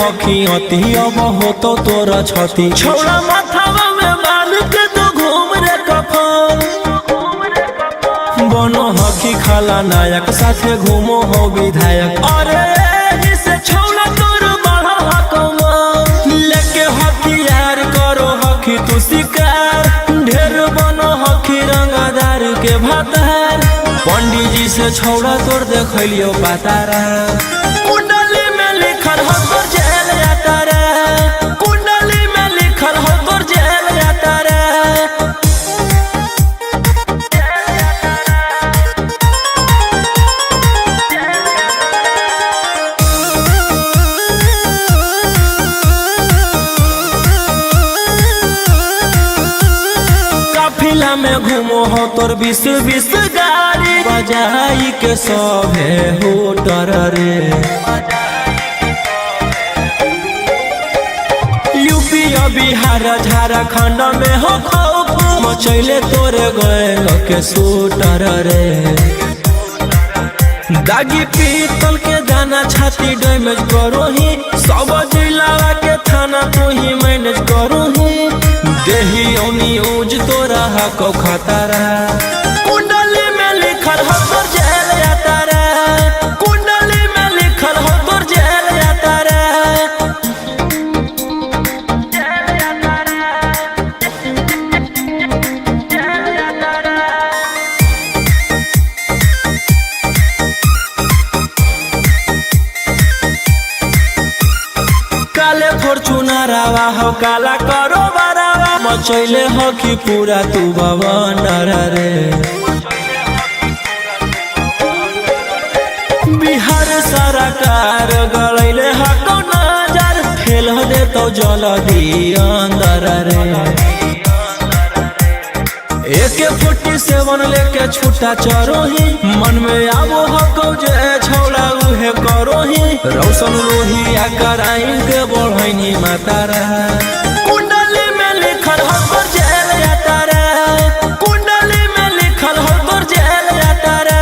हकी अति अब हो तो तोरा छती छोड़ा माथावा में बाल के तो घूम रे कफन बनो हकी खाला नायक साथे घूमो हो विधायक अरे जिसे छोड़ा तोर बढ़ा हकमा लेके हथियार करो हकी तू शिकार ढेर बनो हकी रंगदार के भातार पंडित जी से छोड़ा तोड़ देखलियो पातारा कुंडली में लिखल हो तोर जेल जाता रे कुंडली में लिखल हो तोर जेल जाता रे काफिला में घूमो हो तोर 20-20 गाड़ी बजाई के सभे होटर रे यूपी बिहार झारखंड में हो खौफ मचैले तोरे गैंग के शूटर रे दागी पीतल के दाना छाती डैमेज करो ही सब जिला के थाना तू ही मैनेज करो ही देही ओनी ऊज तोरा हको खतरा कुंडली में लिखल हो तोर जेल जाता रे कुंडली में लिखल हो तोर जेल जाता रे काले फॉर्च्यूनर आवा हो काला करो बरावा मचैले हो कि पूरा तू बवंडर रे बिहार सरकार गलैले हको नजर फेल हो दे तो जल्दी अंदर रे AK-47 लेके छूटा चरो ही मन में आवो हको जे छौड़ा उहे करो ही रौशन रोहिया कराइन के बढ़ैनी मातारा कुंडली में लिखल हो तोर जेल जाता रे कुंडली में लिखल हो तोर जेल जाता रे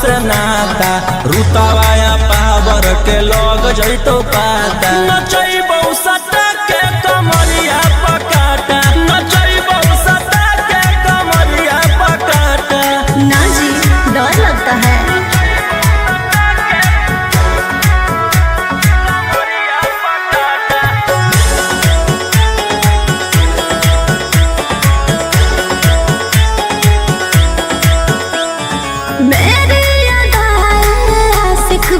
से नाता रुतावाया पावर के लोग जैतो पाता नचैबौ सटा के कमरिया पकाटा नचैबौ सटा के कमरिया पकाटा ना जी डर लगता है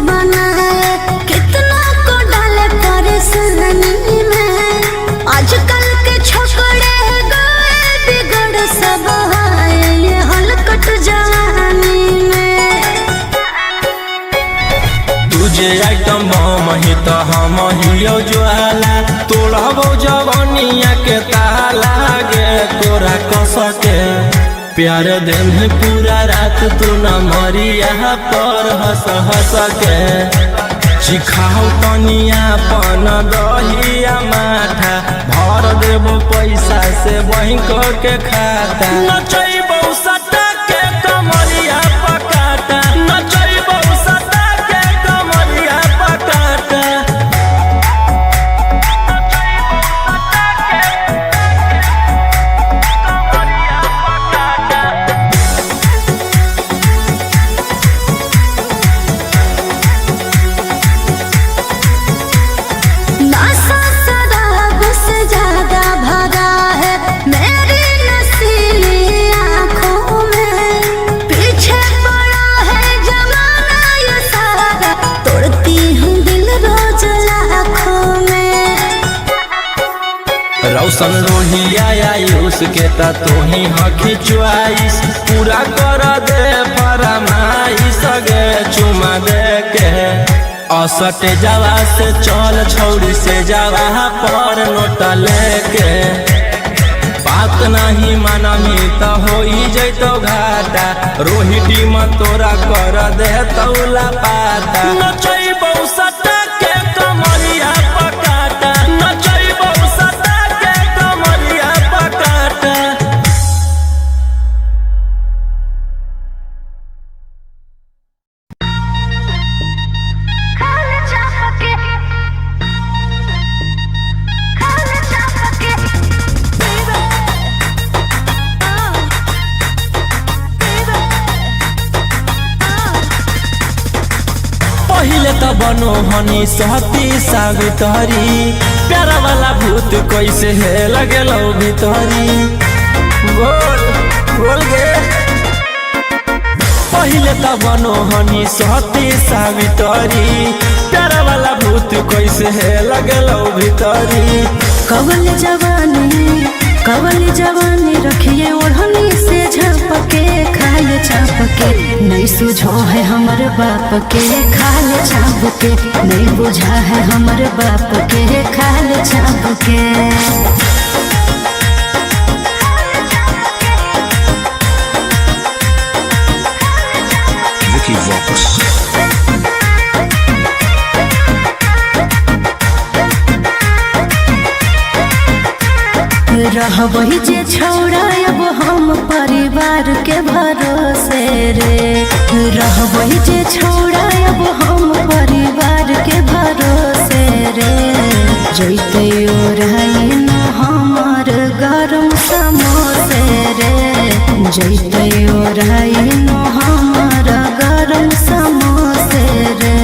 बना है कितना को डाले परेशानी में आजकल के छोकरे गए बिगड़ सब है ये हलकट जवानी में तुझे आइटम बम ही तो हम हियो ज्वाला तोड़बो जवानिया के ताला गे तोरा कसके प्यार दिन पूरा रात तू न मरिया पर हंस हंस के चिखाओ तनिया पन दहिया माथा भर देबो पैसा से बैंक के खाता नचैबौ सटा के कमरिया पकाटा नचैबौ सटा के कमरिया पकाटा ज्यादा भरा है मेरी नसीलिया रोशन रोहिया आयुष के ता तू ही हकी च्वाइस पूरा कर दे फरमाइश गे चुमा दे के असट जावा से चल छौड़ी से जावा पर नोट लेके बात नहीं मानमी तो हो जैतो घाटा रोहिटी में तोरा कर दे तौला पाता नचैबौ सटा के कमरिया पकाटा नचैबौ सटा के कमरिया पकाटा। पहिले त बनो हनी सहती सावित्री प्यारा वाला भूत कैसे है लगेलो भितरी बोल बोल गे पहिले त बनो हनी सहती सावित्री प्यारा वाला भूत कैसे है लगेलो भितरी। कवल जवानी रखिए ओढ़नी से झपके खाए चाप के नहीं सुझो है हमर बाप के खाए चाप के नहीं बुझा है हमर बाप के खाए चाप के। रहबही जे छौड़ा अब हम परिवार के भरोसे रे रहबही जे छौड़ा अब हम परिवार के भरोसे रे जैते ओरहाइन हमर गरम समोसे रे जैते ओरहाइन हमर गरम समोसे रे।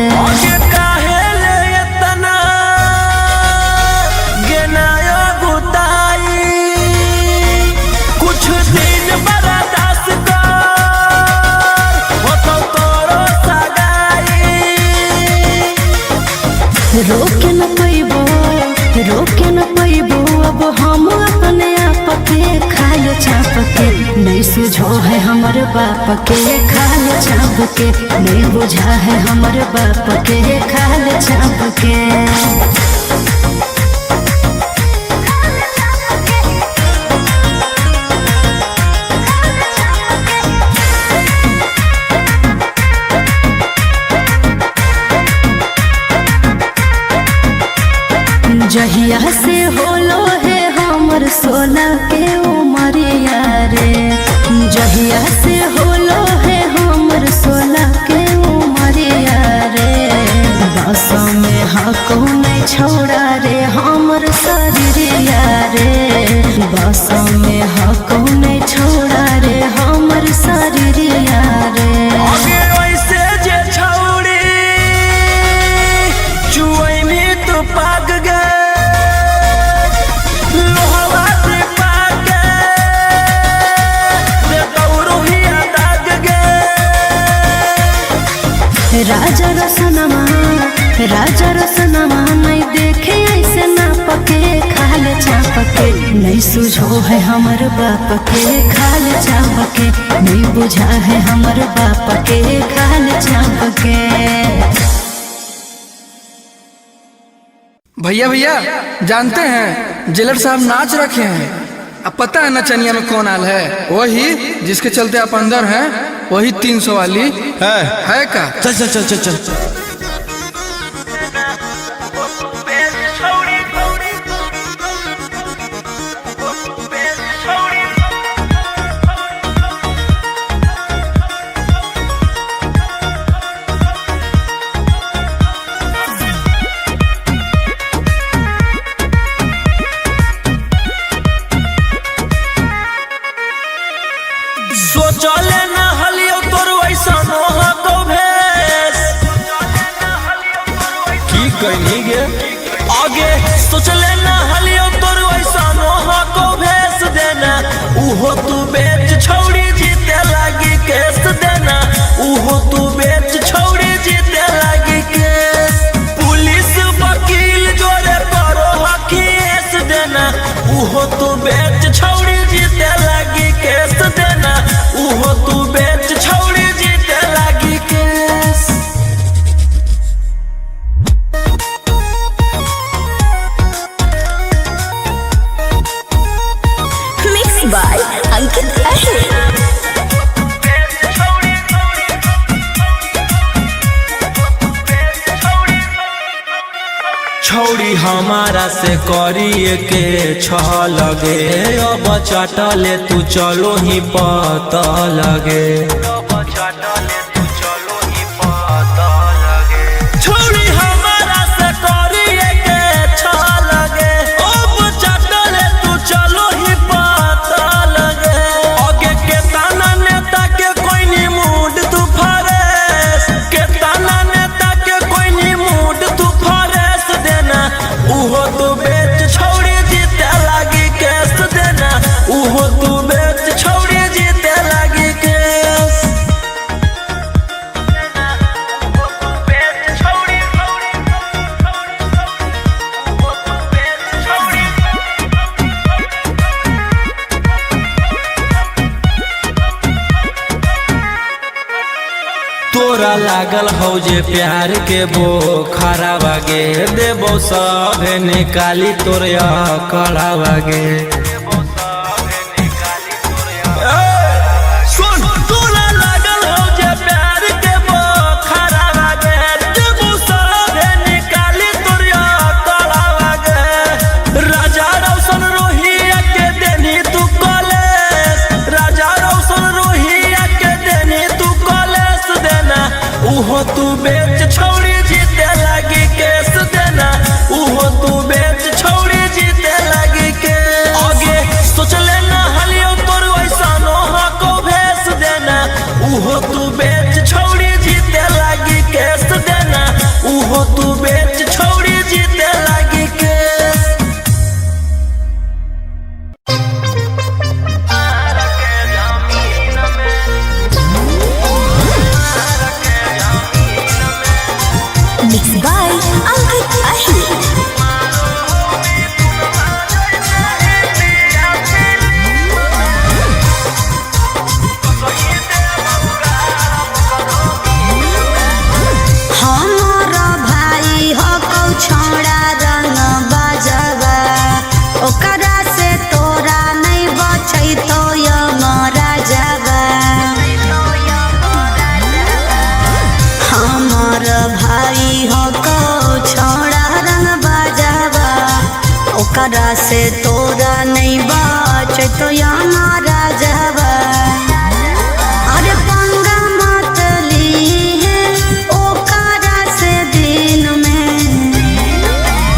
रोके न पैबो अब हम अपने आप के खाए चाप के नहीं सुझो है हमर बाप के खाए चाप के नहीं बुझा है हमर बाप के खाए चाप के। जहिया से होलो है हमर 16 के उमरिया रे जहिया से होलो है हमर 16 के उमरिया रे बस में हको नहीं छोड़ा रे हमर शरीरिया रे बस में हको नहीं छोड़ा रे हमर शरीरिया रे। राजा रसनमा नहीं देखे ऐसे ना पके खाल चाप के नहीं सुझो है हमर बाप के खाल चाप के नहीं बुझा है हमर बाप के खाल चाप के। भैया भैया जानते हैं जेलर साहब नाच रखे हैं। अब पता है नचनिया में कौन आल है? वही जिसके चलते आप अंदर हैं, वही 300 वाली है का? चल चल चल चल चल चले न हलियो तोर वैसा मोह को भेस हमारा से करिए के लगे अब चटले तू चलो ही पता लगे छोड़ी हमारा से करिए के लगे अब चटले तू चलो ही पता लगे आगे के ताना नेता के कोई नी मूड तू फरेस के ताना नेता के कोई नी मूड तू फरेस देना उहो तू बेच छोड़ी जीते लागी केस देना उहो तू बेच छोड़ी जीते लागी केस तोरा लागल हो जे प्यार के वो खराबा गे देबो सब निकाली तोरे कड़ावा गे सुन तोरा लागल हो जे प्यार के वो खराबा गे देबो सब निकाली तोरे कड़ावा गे राजा रोशन रोहिया के देनी तू कॉलेज राजा रोशन रोहिया के देनी तू कॉलेज देना उहो तू बेच छोड़ी जीते लागी केस देना उहो तू बेच छोड़ी जीते लागी के आगे सोच लेना हलियो तोर वैसा नोहा को भेस देना उहो तू बेच छोड़ी जीते लागी केस देना उहो तू बेच छोड़ी जीते लागी केस Mixed by Ankit Ahir. हमारा भाई हो कौ छोड़ा रंग बाजवा ओकरा से तोरा नहीं बचै तो यमरा जावा हमार भाई हो कौ छोड़ा रंग बाजवा ओकरा से तोरा नहीं बचै तो यमरा जावा अरे पंगा मत लीहे ओकरा से दिन में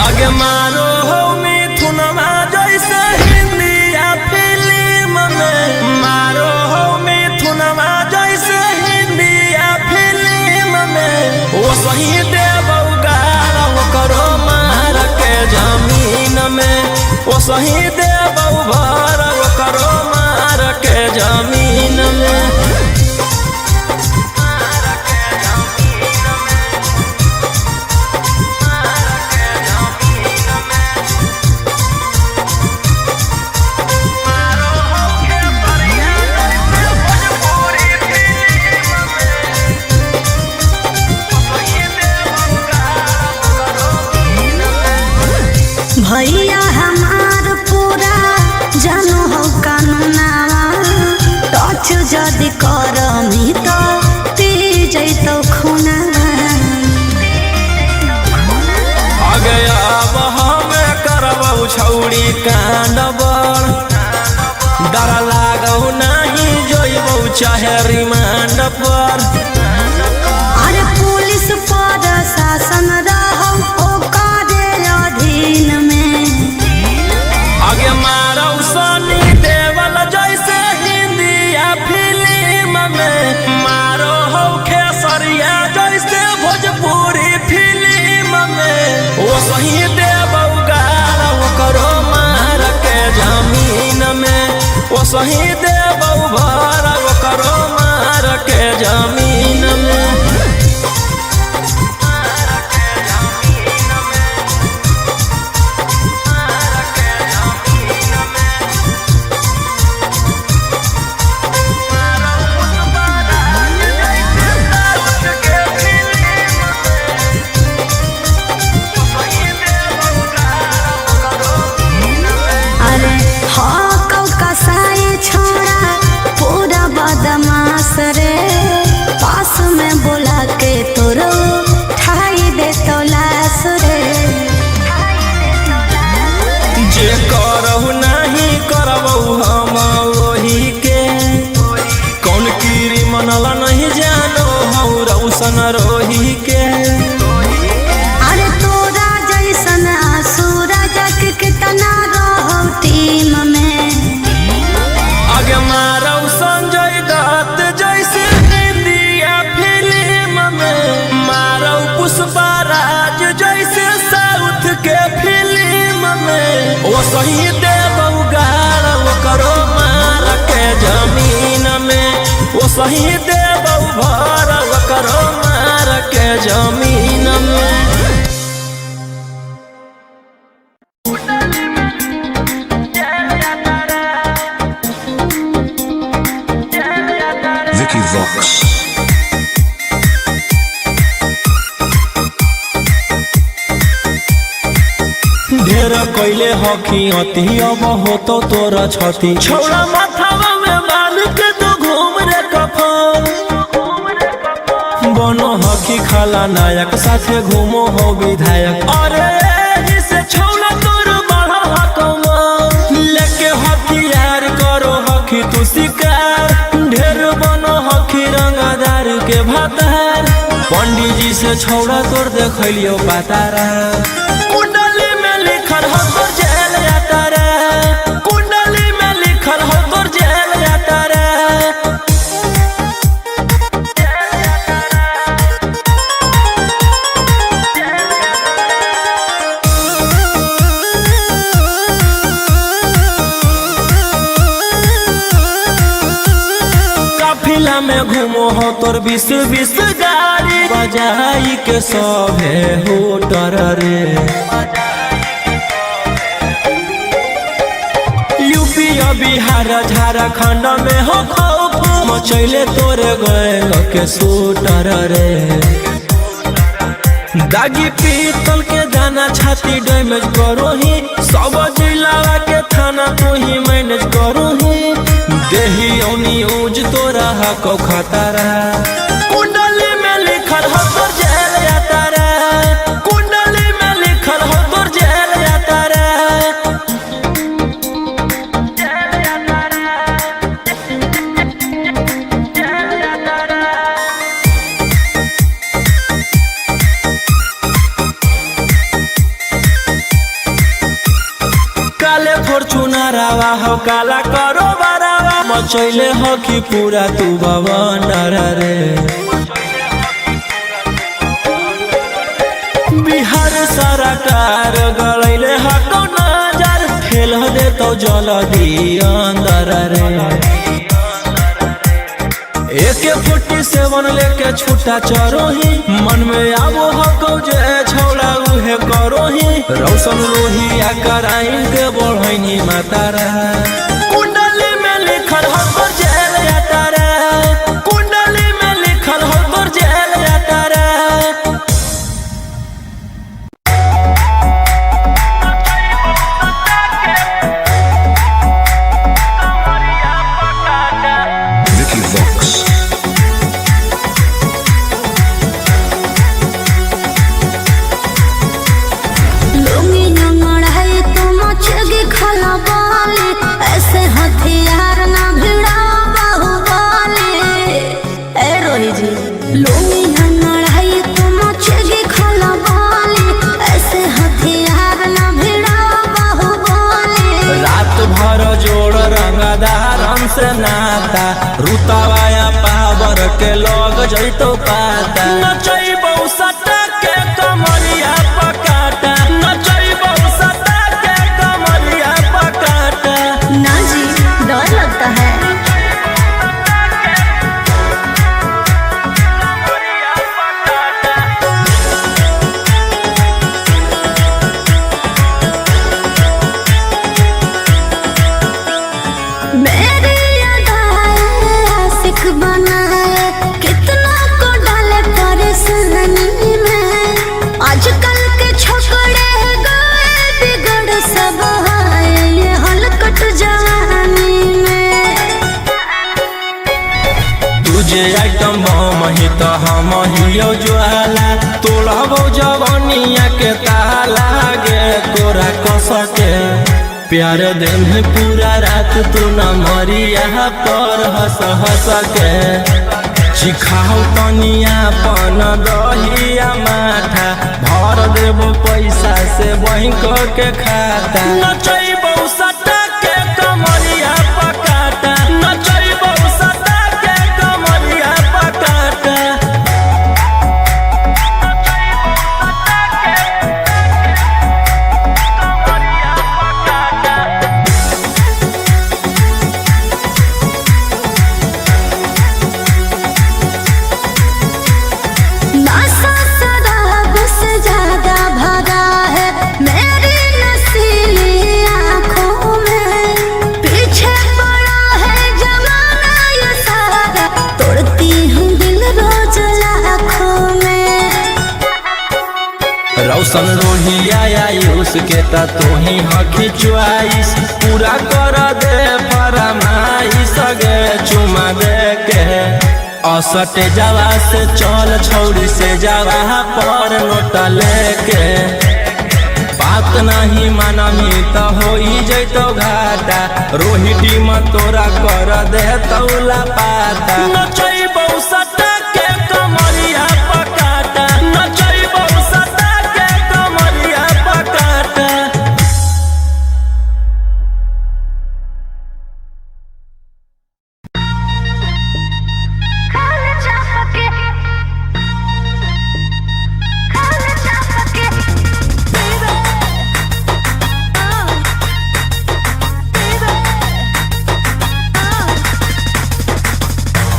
आगे मारो हो मिथुनमा जैसे हिंदी या फिल्म में मारो हो मिथुनमा जैसे हिंदी या फिल्म में वो सही देबौ गारा वो करो मार के जमीन में वो सही देबौ भर वो करो मार के जमीन में भैया हमार पूरा जानो हो कानूनावा टच जदि करमी तो पी जैतो खूनावा आगे अब हमें करबौ छौड़ी कांडबर डर लागौ नहीं जोइबौ चाहे रिमांड पर अरे पुलिस पर शासन रहो ओकरे अधीन में आगे मारौ सनी देवल जैसे हिंदी या फिल्म में मारो हो खेसरिया जैसे भोजपुरी फिल्म में वो सही देबौ गारा वो करो मार के जमीन में वो सही देबौ भर वो करो मार के जमीन में रोशन रोही के। अरे तोरा जैसन सूरज के कितना रहो टीम में। आगे मारो संजय दत्त जैसे इंडिया फिल्म में, मारो पुष्पराज जैसे साउथ के फिल्म में। वो सही देबऊ गाड़ वो करो मार के जमीन में, वो सही देबऊ भर वो करो मार के जमीन में। Vicky Vox. ढेर कैले हकी अति अब हो तो तोरा छती। छौड़ा माथावा में बांध के तो घूम रे कफन, बनो हकी खाला नायक साथे घूमो हो विधायक। अरे जिसे छौड़ा तोर बढ़ा हकमा, लेके हथियार करो हकी तू शिकार। ढेर बनो हकी रंगदार के भातार, पंडित जी से छौड़ा तोर देखलियो पातारा। कुंडली में लिखल हो तोर जेल जाता रे, कुंडली में लिखल हो तोर जेल जाता रे। काफिला में घूमो हो तोर 20-20 गाड़ी, बजाई के सभे होटर रे। यूपी बिहार झारखंड में हो खौफ, मचैले तोरे गैंग के शूटर रे। दागी पीतल के दाना छाती डैमेज करो ही, सब जिला के थाना तू ही मैनेज करो ही। देही न्यूज तोरा हको खतरा, कुंडली में लिखल हो तोर जेल जाता रे, कुंडली में लिखल हो तोर जेल जाता रे। काले फॉर्चूनर आवा हो काला करो बरावा, मचैले हो कि पूरा तू बवंडर रे। बिहार सरकार गलैले हको नजर, खेल दे तो जल्दी अंदर रे। AK-47 लेके छूटा चरो ही, मन में आवो हको जे छौड़ा उहे करो ही। रोशन रोही आ कराइन के बढ़ैनी मातारा, कुंडली में लिखल हो तोर जेल जाता रे, कुंडली में लिखल हो तोर जेल जाता रे। Vicky Vox. लुंगी नंगड़ाई तो मचेगी खला बाली, ऐसे हथियार ना भिड़ा बाहुबली। ए रोही जी लुंगी नंगड़ाई तो मचेगी खला बाली, ऐसे हथियार ना भिड़ा बाहुबली। रात भर जोड़ रंगदार हमसे नाता, रुतावाया पावर के लोग जैतो पाता। नचैबौ सटा के कमरिया पकाटा, नचैबौ सटा के कमरिया पकाटा। ना जी डर लगता है। मेरी अदाएं आशिक बनाए, कितना को डाले परेशानी में। आजकल के छोकरे गए बिगड़ सब आए, ये हलकट जवानी में। तुझे आइटम बम ही तो हम हियो ज्वाला, तोड़बो जवानिया के ताला गे तोरा कसके। प्यार दिन पूरा रात तू न मरिया पर हंस हंस के। चिखाओ तनिया पन दहिया माथा भर देबो पैसा से बैंक के खाता नचैबो सटा के कमरिया पकाटा नचैबो सटा के कमरिया पकाटा रौशन रोहिया आयुष के ता तोही हकी च्वाइस पूरा कर दे फरमाइश गे चुमा दे के असटे जावा से चल छौड़ी से जावा पर नोट लेके बात नहीं मानमी तो हो जैतो घाटा रोहिटी में तोरा कर दे तौला पाता नचैबो सटा के कमरिया पकाटा नचैबो सटा के कमरिया पकाटा।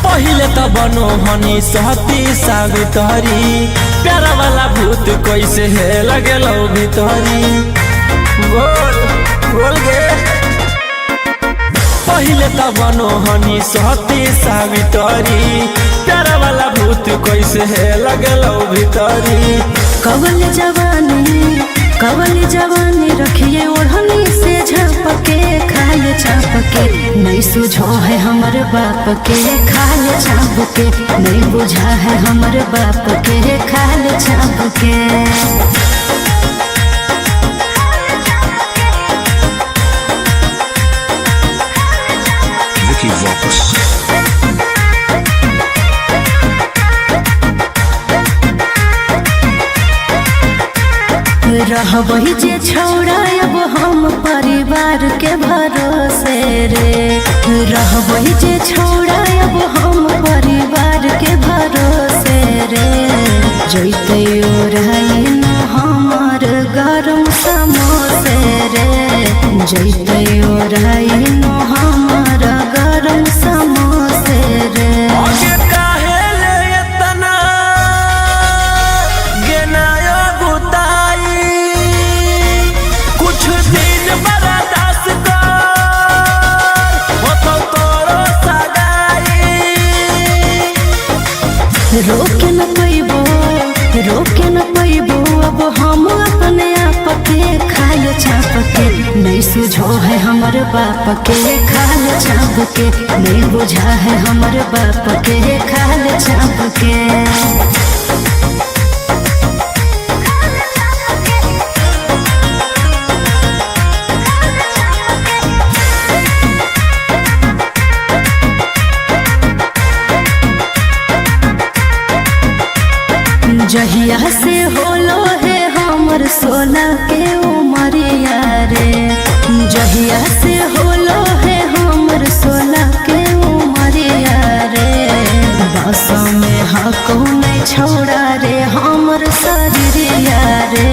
पहिले त बनो हनी सहती सावित्री प्यारा वाला भूत कैसे है लगे लो भीतरी बोल बोल गे पहिले त बनो हनी सहती सावित्री प्यारा वाला भूत कैसे है लगे लो भीतरी कवल जवानी रखिए ओढ़नी से झपके खाए चापके नहीं सुझो है हमर बाप के खाए चापके नहीं बुझा है हमर बाप के खाए चापके। Vicky Vox. रहबही जे छौड़ा अब हम परिवार के भरोसे रे रहबही जे छौड़ा अब हम परिवार के भरोसे रे जैते ओराई न हमर गरम समोसे रे जैते ओराई न हमर गरम समोसे रे रोके न पैबो अब हम अपने आप के खाए छाप के नहीं सुझो है हमर बाप के खाए छाप के नहीं बुझा है हमर बाप के खाए छाप के। जहिया से होलो है हमर 16 के उमरिया रे जहिया से होलो है हमर 16 के उमरिया रे बस में हको नहीं छोड़ा रे हमर शरीरिया रे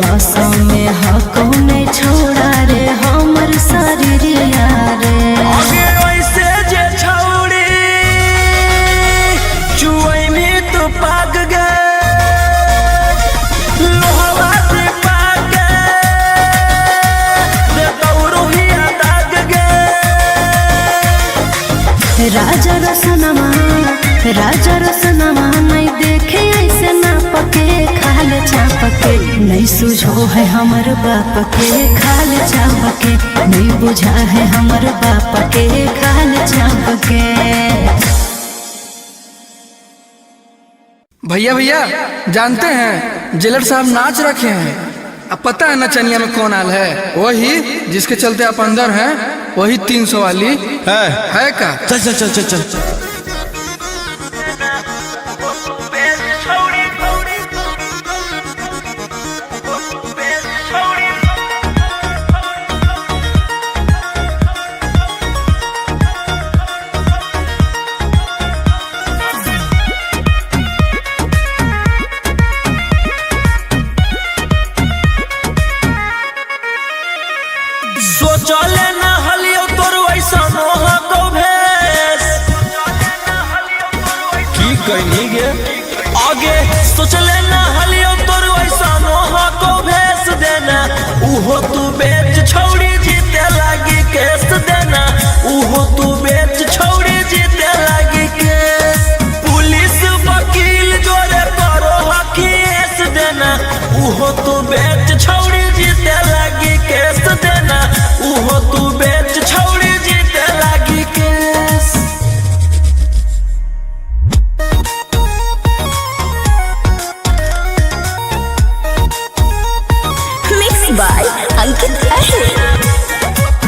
बस में हको नहीं छोड़ा रे हमर शरीरिया रे राजा रसनमा नहीं देखे ऐसे ना पके खाल चापके नहीं सुझो है हमर बाप के खाल चापके नहीं बुझा है हमर बाप के खाल चापके। भैया भैया जानते हैं जेलर साहब नाच रखे हैं। अब पता है नचनिया में कौन आल है? वही जिसके चलते आप अंदर हैं, वही 300 वाली है का? चल चल चल चल चल जमी गे आगे सोच लेना हलियो तोर वैसा नोहा को भेस देना उहो तू बेच छोड़ी जीते लागी केस देना उहो तू बेच छोड़ी जीते लागी केस पुलिस वकील जोरे करो हकीस देना उहो तू बेच छोड़ी जीते लागी केस देना उहो तू बेच छोड़ी जीते लागी केस। Mixed by Ankit Ahir.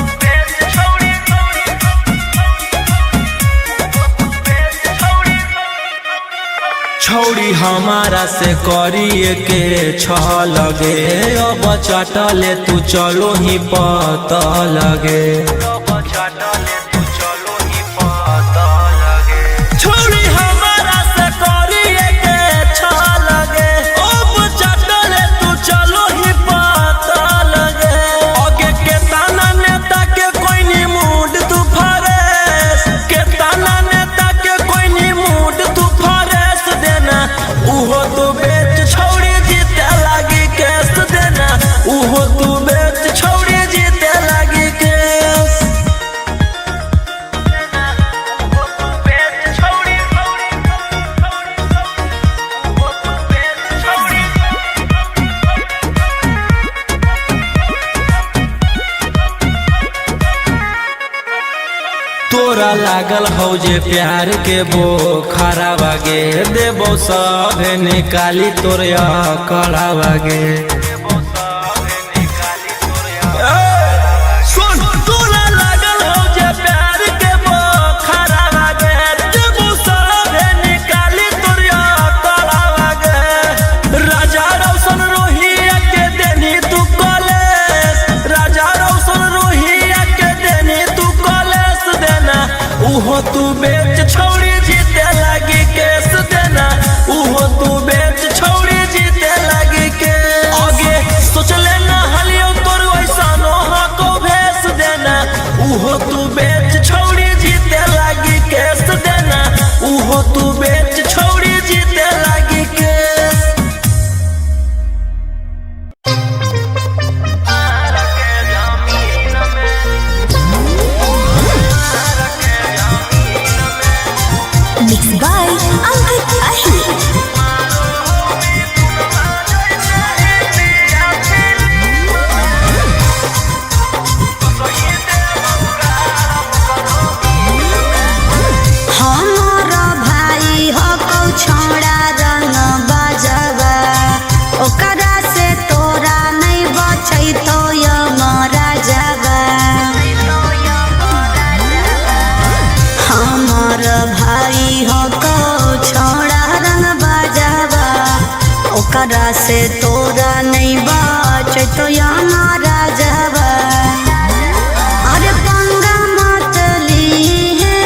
छौड़ी हमारा से करिए के लगे अब चटले तू चलो ही पता लगे छौड़ी हमारा से करिए के लगे अब चटले तू चलो ही पता लगे आगे के ताना नेता के कोई नी मूड तू फरेस के ताना नेता के कोई नी मूड तू फरेस देना उहो तू बेच छोड़ी जीते लागी केस देना उहो तू बेच छोड़ी जीते लागी केस। तोरा लागल हो जे प्यार के बो खरा बागे देबो सब निकाली तोरिया कड़ा बागे सुन तोरा लागल हो जे प्यार के बो खरा बागे देबो सब निकाली तोरिया कड़ा बागे राजा रोशन रोहिया के देनी तू कॉलेज राजा रोशन रोहिया के देनी तू कॉलेज देना उहो तू बेच छोड़ी जीते लागी केस देना उहो तू बेच छोड़ी जीते लागी केस आगे सोच लेना हलियो तोर वैसा नोहा को भेस देना उहो तू बेच छोड़ी जीते लागी केस देना उहो तू बेच छोड़ी जीते लागी केस। Mixed by Ankit Ahir. हमारा भाई हो कौ छोड़ा रंग बजवा ओकरा से तोरा नहीं बचै तो यमरा जवा हमार भाई हो कौ छोड़ा रंग बजवा ओकरा से तोरा नहीं बचै तो यमरा जवा अरे पंगा मत लीहे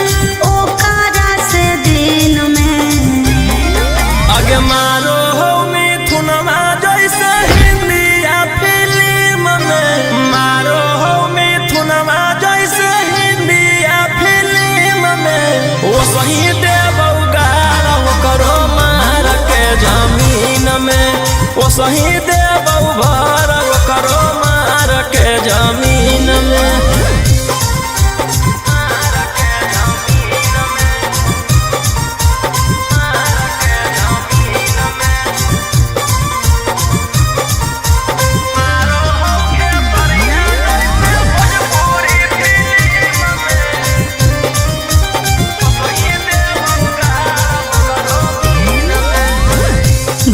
ओकरा से दिन में आगे मारो हो मिथुनमा जैसे हिंदिया फिल्म में मारो हो मिथुनमा जैसे हिंदिया फिल्म में वो सही देबौ गारा वो करो मार के जमीन में वो सही देबौ भर वो करो मार के जमीन में।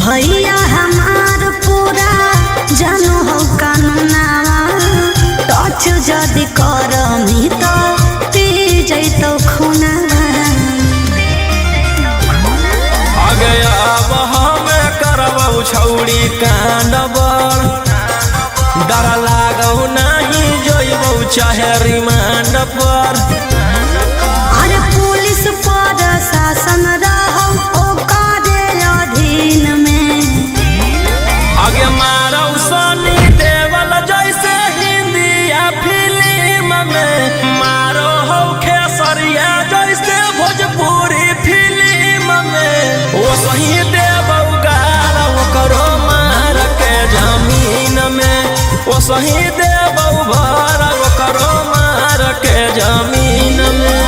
भैया हमार पूरा जानो हो कानूनावा टच जदि करमी तो पी जैतो खूनावा आगे अब हमें करबौ छौड़ी कांड बड़ डर लागौ नहीं जोइबौ चाहे रिमांड पर अरे पुलिस पर शासन रहो ओकरे अधीन में आगे मारौ सनी देवल जैसे हिंदिया फिल्म में मारो हो खेसरिया जैसे भोजपुरी फिल्म में ओ सही देबौ गारा ओकरो मार के जमीन में, ओ सही देबौ भारा ओकरो मार के जमीन में।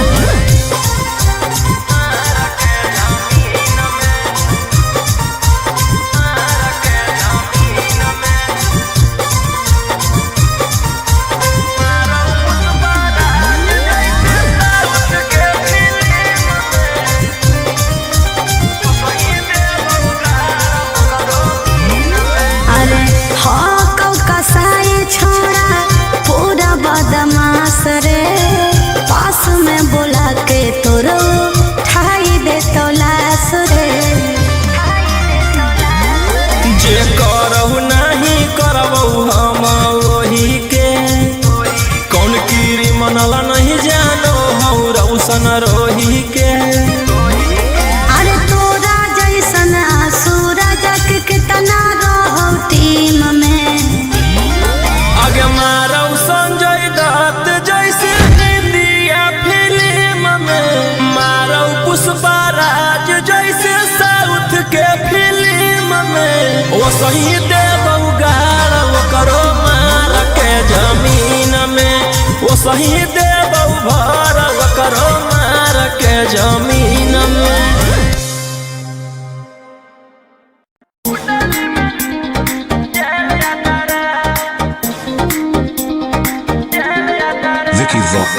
बदमाश रे पास में बोला के तोरो ठाई दे तो लाश रे। जे करहु नहीं करबौ हम वही के, कौन कीरी मनला नहीं जानो हौ रौशन रोही के। अरे तोरा जैसन सूरज के तना रहो टीम में, आगे मारौ संजय दत्त जैसे इंडिया फिल्म में, मारौ पुष्पराज जैसे साउथ के फिल्म में। ओ सही देबौ गारा ओकरो मार के जमीन में, ओ सही देबौ भारा ओकरो मार के जमीन में। Vicky Vox.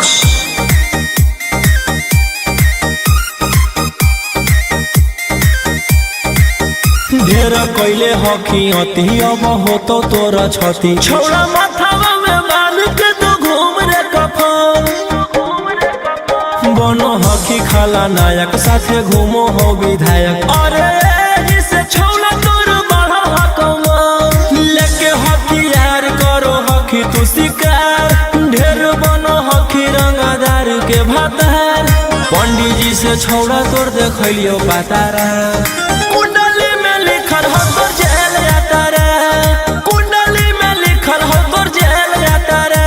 ढेर कैले हकी अति अब होतो तोरा छती, छौड़ा माथावा में बांध के तो घूम रे कफन। बनो हकी खाला नायक साथे घूमो हो विधायक, अरे जिसे छौड़ा तोर बढ़ा हकमा लेके हकी यार करो हकी तू शिकार। ढेर बनो हकी रंगदार के भातार, पंडित जी से छौड़ा तोर देखलियो पातारा। कुंडली में लिखल हो तोर जेल जाता रे, कुंडली में लिखल हो तोर जेल जाता रे।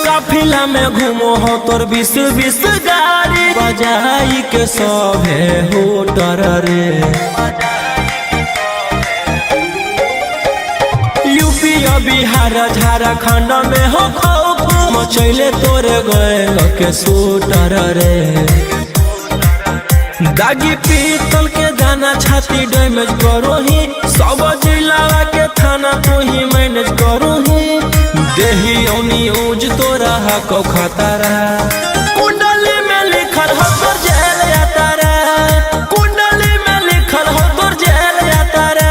काफिला में घूमो हो तोर 20-20 गाड़ी, बजाई के सभे होटर रे। यूपी बिहार झारखंड में हो खौफ, मचैले तोरे गए के सूटर रे। दागी पीतल के दाना छाती डैमेज करो ही, सब जिला के थाना तू ही मैनेज करो ही। देही न्यूज तोरा हको खतरा, कुंडली में लिखल हो तोर जेल जाता रे, कुंडली में लिखल हो तोर जेल जाता रे।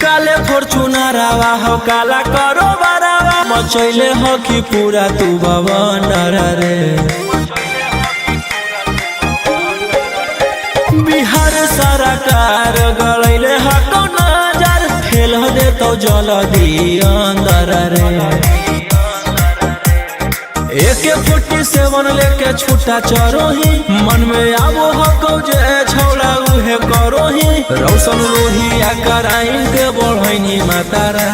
काले फॉर्चूनर आवा हो काला करो बरावा, मचैले हो कि पूरा तू बवंडर रे। बिहार सरकार गलैले हको नजर, फेल दे तो जल्दी अंदर रे। AK-47 लेके छूटा चरो ही, मन में आबो हको जे छौड़ा उहे करो ही। रौशन रोही आ कराइन के बढ़ैनी मातारा,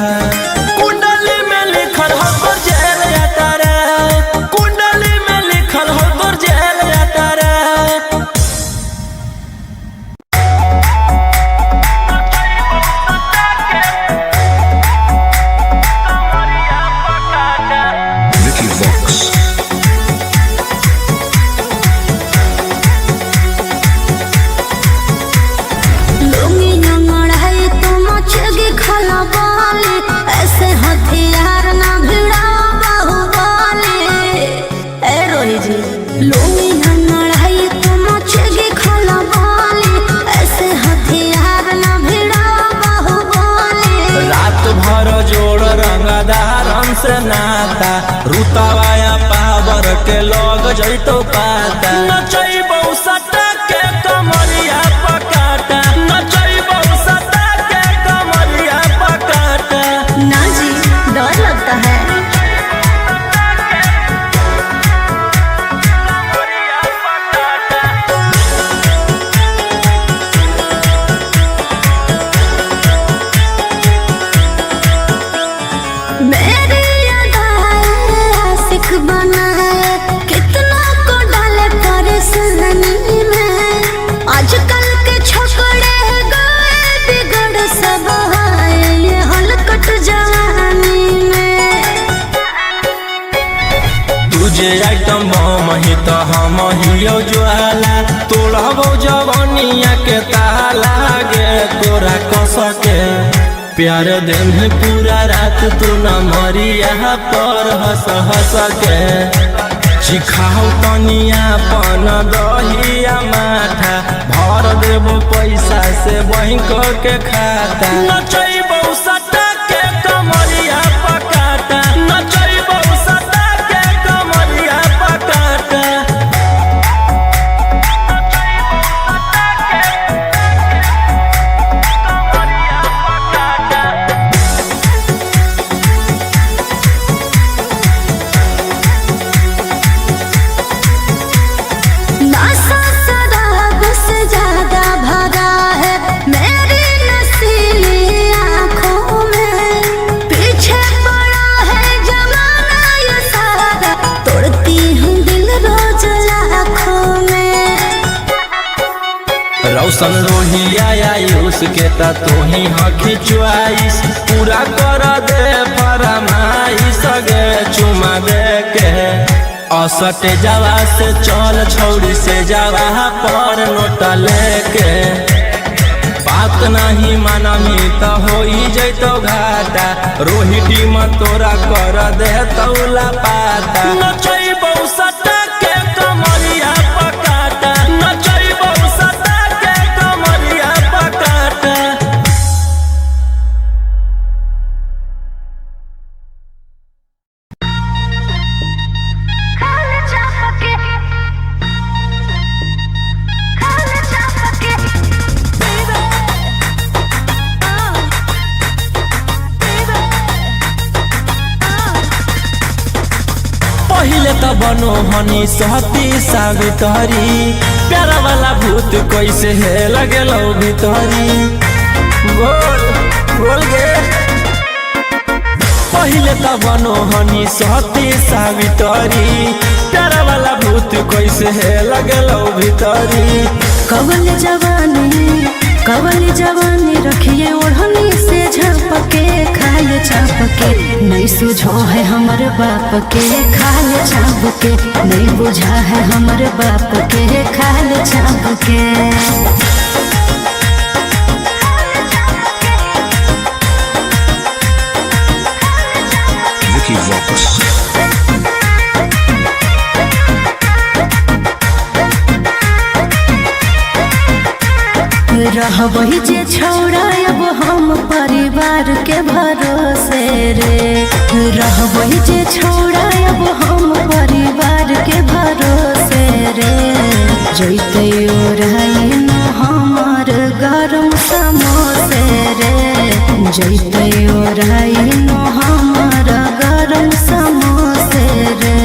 कुंडली में लिखल हो तोर जेल जाता रे, कुंडली में लिखल हो तोर जेल जाता रे। Vicky Vox. लुंगी नंगड़ाई तो मचेगी खला बाली, ऐसे हथियार ना भिड़ा बाहुबली। ए रोही जी लुंगी नंगड़ाई तो मचेगी खला बाली, ऐसे हथियार ना भिड़ा बाहुबली। रात भर जोड़ रंगदारन से नाता, रुतवाया पावर के लग जैतो पाता। नचैबौ सटा के कमरिया पकाटा, डीजे आइटम बम ही तो हम हियो ज्वाला तोड़बो जवनिया के ताला गे तोरा कस के प्यार दिन पूरा रात तू न मरिया पर हंस हंस के सिखाओ तनिया पन दहिया माथा भर देबो पैसा से बैंक के खाता नचैबो सटा के कमरिया पकाटा नचैबो सटा के कमरिया पकाटा रौशन रोहिया आयुष के ता तोही हकी च्वाइस पूरा कर दे फरमाइश गे चुमा दे के असटे जावा से चल छौड़ी से जावा पर नोट लेके बात नहीं मानमी तो होई जैतो घाटा रोहिटी में तोरा कर दे तौला पाता नचैबो सटा के कमरिया पकाटा नचैबो सटा के कमरिया पकाटा पहिले त बनो हनी सहती सावित्री प्यारा वाला भूत कैसे है लगेलो भीतरी बोल बोल गे पहिले त बनो हनी सहती सावित्री प्यारा वाला भूत कैसे है लगेलो भीतरी कवल जवानी रखिए ओढ़नी से झाँप के खाए चाप के नहीं सुझो है हमर बाप के खाए चाप के नहीं बुझा है हमर बाप के खाए चाप के Vicky Vox. रहबही जे छौड़ा अब हम परिवार के भरोसे रे रहबही जे छौड़ा अब हम परिवार के भरोसे रे जैते ओढ़ाई न हमर गरम समोसे रे जैते ओढ़ाई न हमर गरम समोसे रे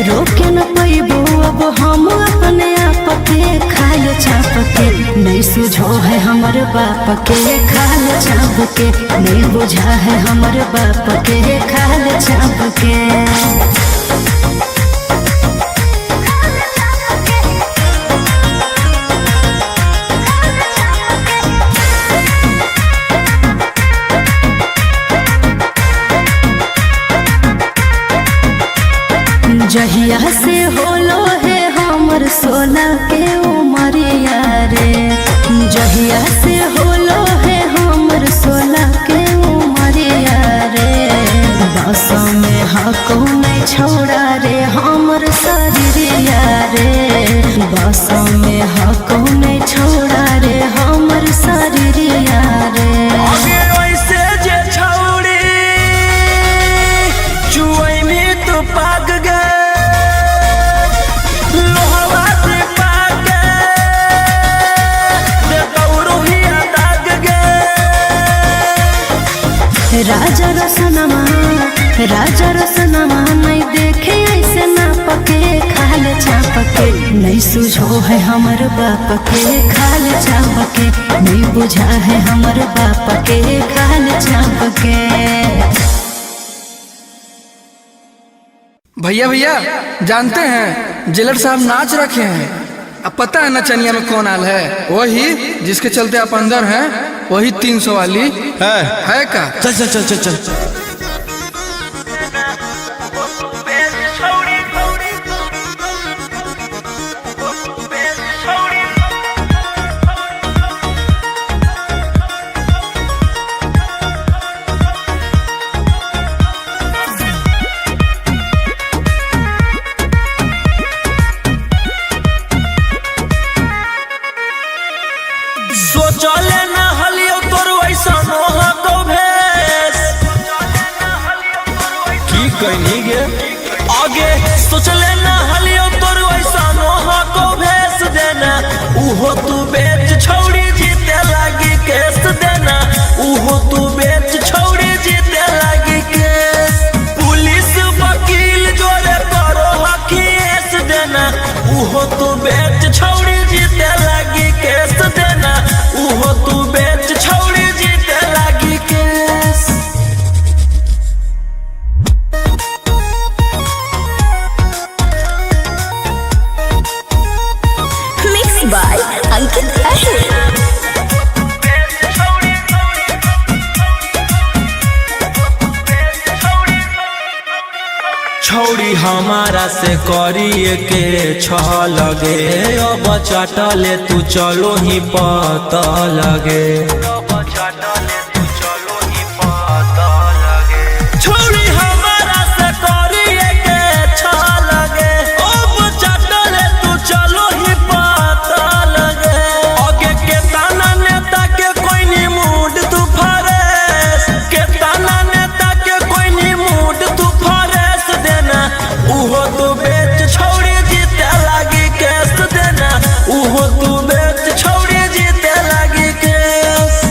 रोके न पैबो अब हम अपने आप के खाल चाप के नहीं सुझो है हमर बाप के खाल चाप के नहीं बुझा है हमर बाप के खाल चाप के जहिया से होलो है हमर 16 के उमरिया रे जहिया से होलो है हमर 16 के उमरिया रे बस में हको नहीं छोड़ा रे हमर शरीरिया रे बस में हको नहीं छोड़ा रे हमर शरीरिया रे राजा रसनमा नहीं देखे ऐसे ना पके खाल चाप के नहीं सुझो है हमर बाप के खाल चाप के नहीं बुझा है हमर बाप के खाल चाप के। भैया भैया जानते हैं जेलर साहब नाच रखे हैं। अब पता है नचनिया में कौन आल है? वही जिसके चलते आप अंदर हैं, वही 300 वाली है का? चल चल चल चल चल। सोचले ना हलियो तोर वैसा नोहा को भेस की कहनी गे आगे सोचले ना हलियो तोर वैसा नोहा को भेस देना उहो तू बेच छौड़ी जीते लागी केस देना उहो तू बेच छौड़ी जीते लागी केस पुलिस वकील जोरे करो हकीस देना उहो तू बेच छौड़ी जीते लागी केस देना उहो तू बेच छौड़ी जीते लागी केस। मिक्स बाय अंकित अहिर। छौड़ी हमारा से करिए के छ लगे अब चटले तू चलो ही पता लगे छौड़ी हमारा से करिए के छ लगे अब चटले तू चलो ही पता लगे आगे के ताना नेता के कोई नी मूड तू फरेस के ताना नेता के कोई नी मूड तू फरेस देना उहो तू बेच छौड़ी जीते लागी केस देना उहो तू बेच छौड़ी जीते लागी केस।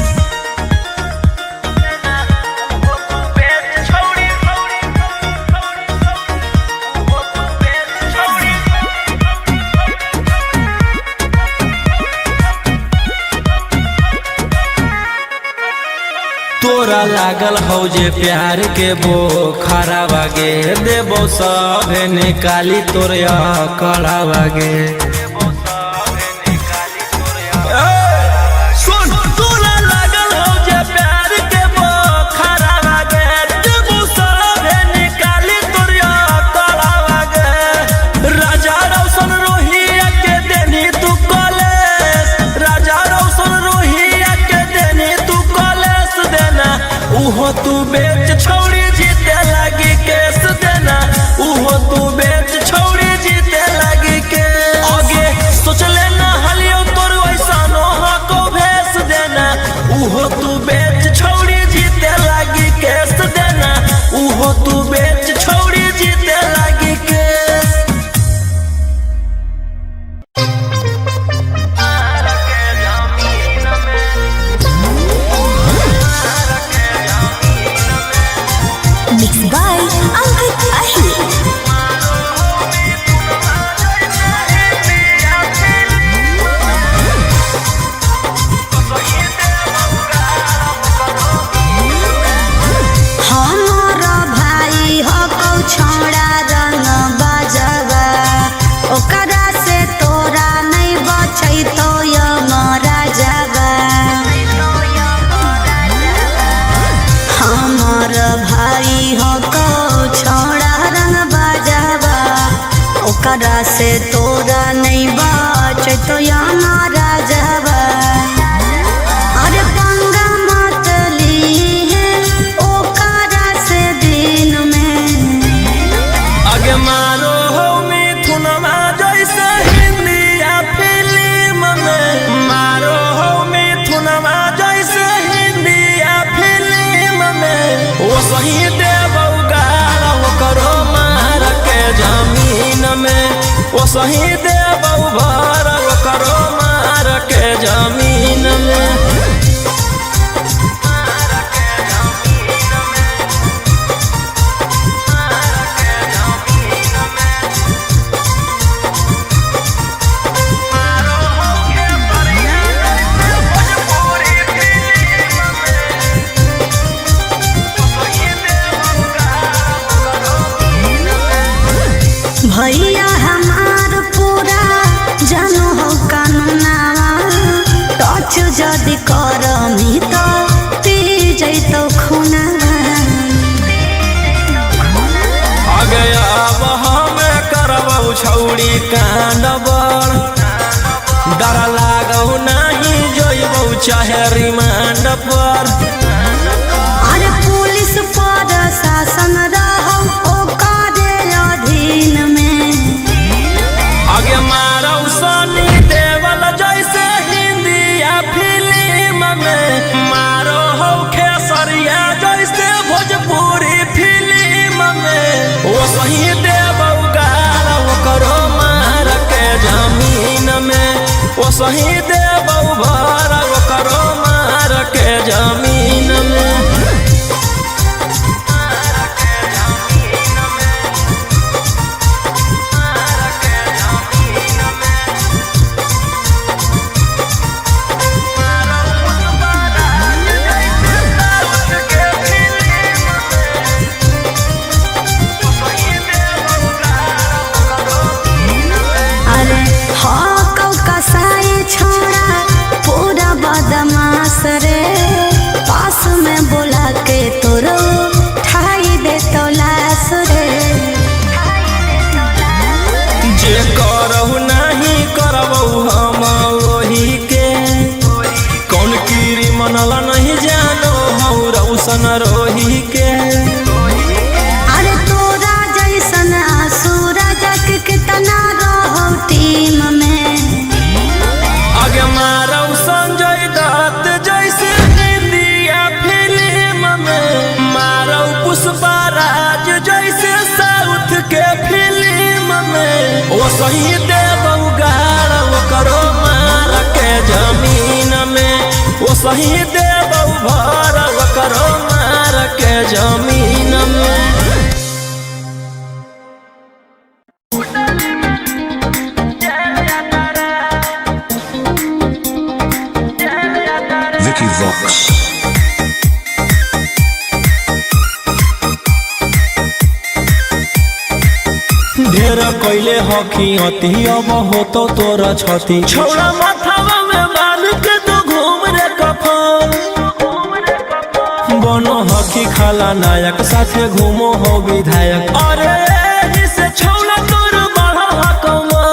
तोरा लागल हो जे प्यार के बोखरा बागे देबो सभे निकाली तोरिया कड़ा बागे सुन तोरा लागल हो जे प्यार के बोखरा बागे देबो सभे निकाली तोरिया कड़ा बागे राजा रौशन रोहिया के देनी तू कॉलेज राजा रौशन रोहिया के देनी तू कॉलेज देना उहो तू बेच छौड़ी जीते लागी केस देना उहो तू बेच छौड़ी जीते लागी केस आगे सोचले ना हलियो तोर वैसा नोहा को भेस देना उहो तू बेच छौड़ी जीते लागी केस देना उहो तू बेच छौड़ी जीते लागी केस। मिक्स बाय अंकित अहिर। हमारा भाई हो कौ छोड़ा रंग बजवा ओकरा से तोरा नहीं बचै तो यमरा जवा हमार भाई हो कौ छोड़ा रंग बजवा ओकरा से तोरा नहीं बचै तो यमरा जवा अरे पंगा मत लीहे ओकरा से दिन में आगे मारो हो मिथुनमा जैसे हिंदिया फिल्म में मारो हो मिथुनमा जैसे हिंदिया फिल्म में वो सही देबौ गाल करो मार के जमीन में वो सही देबौ भर करो मार के जमीन में। चाहे रिमांड पर। अरे पुलिस पर शासन रहो ओकरे अधीन में। आगे मारो सनी देवल जैसे हिंदी या फिल्म में, मारो हो खेसरिया जैसे भोजपुरी फिल्म में। वो सही देव गाल करो मार के जमीन में, वो सही देव भर करो मार के जमीन में। बदमाश रे पास में बोला के तोरो ठाई दे तो लाश रे। जे करहु नहीं करबहु हम वही के, कौन कीरी मनला नहीं जानो हूँ रौशन रोही के। अरे तोरा जैसन सूरज के कितना रहो टीम में। आगे मारो संजय दत्त जैसे इंडिया फिल्म में, मारो पुष्पा राज जैसे साउथ के फिल्म में। वो सही देव गाड़ करो मार के जमीन में, वो सही देव भर करो मार के जमीन में। Vicky Vox. ढेर कैले हकी अति अब हो तो तोरा छती, छौड़ा माथावा में बांध के तो घूम रे कफन। बनो हकी खाला नायक साथे घूमो हो विधायक। अरे इसे छौड़ा तोर बढ़ा हकमा,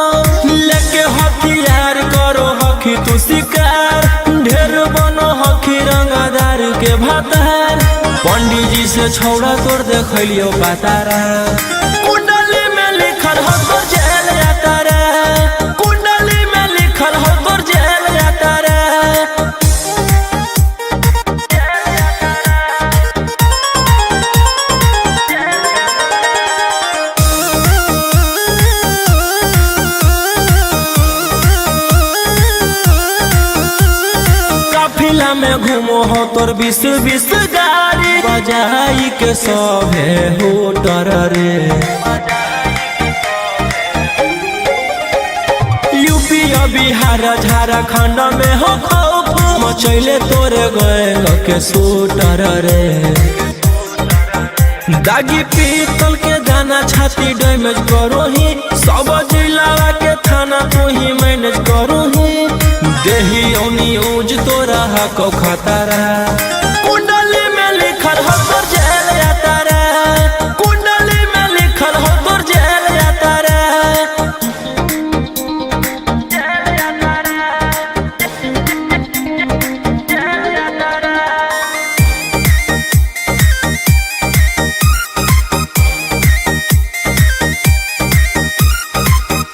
लेके हथियार करो हकी तू शिकार। ढेर बनो हकी रंगदार के भातार, पंडित जी से छौड़ा तोर देखलियो पातारा। कुंडली में लिखल हो तोर जेल जाता रे, कुंडली में लिखल हो तोर जेल जाता रे। काफिला में घूमो हो तोर 20-20 गाड़ी, बजाई के सभे होटर रे। यूपी बिहार झारखंड में हो खौफ, मचैले तोरे गए के सूटर रे। दागी पीतल के दाना छाती डैमेज करो ही, सब जिला के थाना तू ही मैनेज करो ही। देही ओनी ऊज तोरा हको खतरा, कुंडली में लिखल हो तोर जेल जाता रे, कुंडली में लिखल हो तोर जेल जाता रे।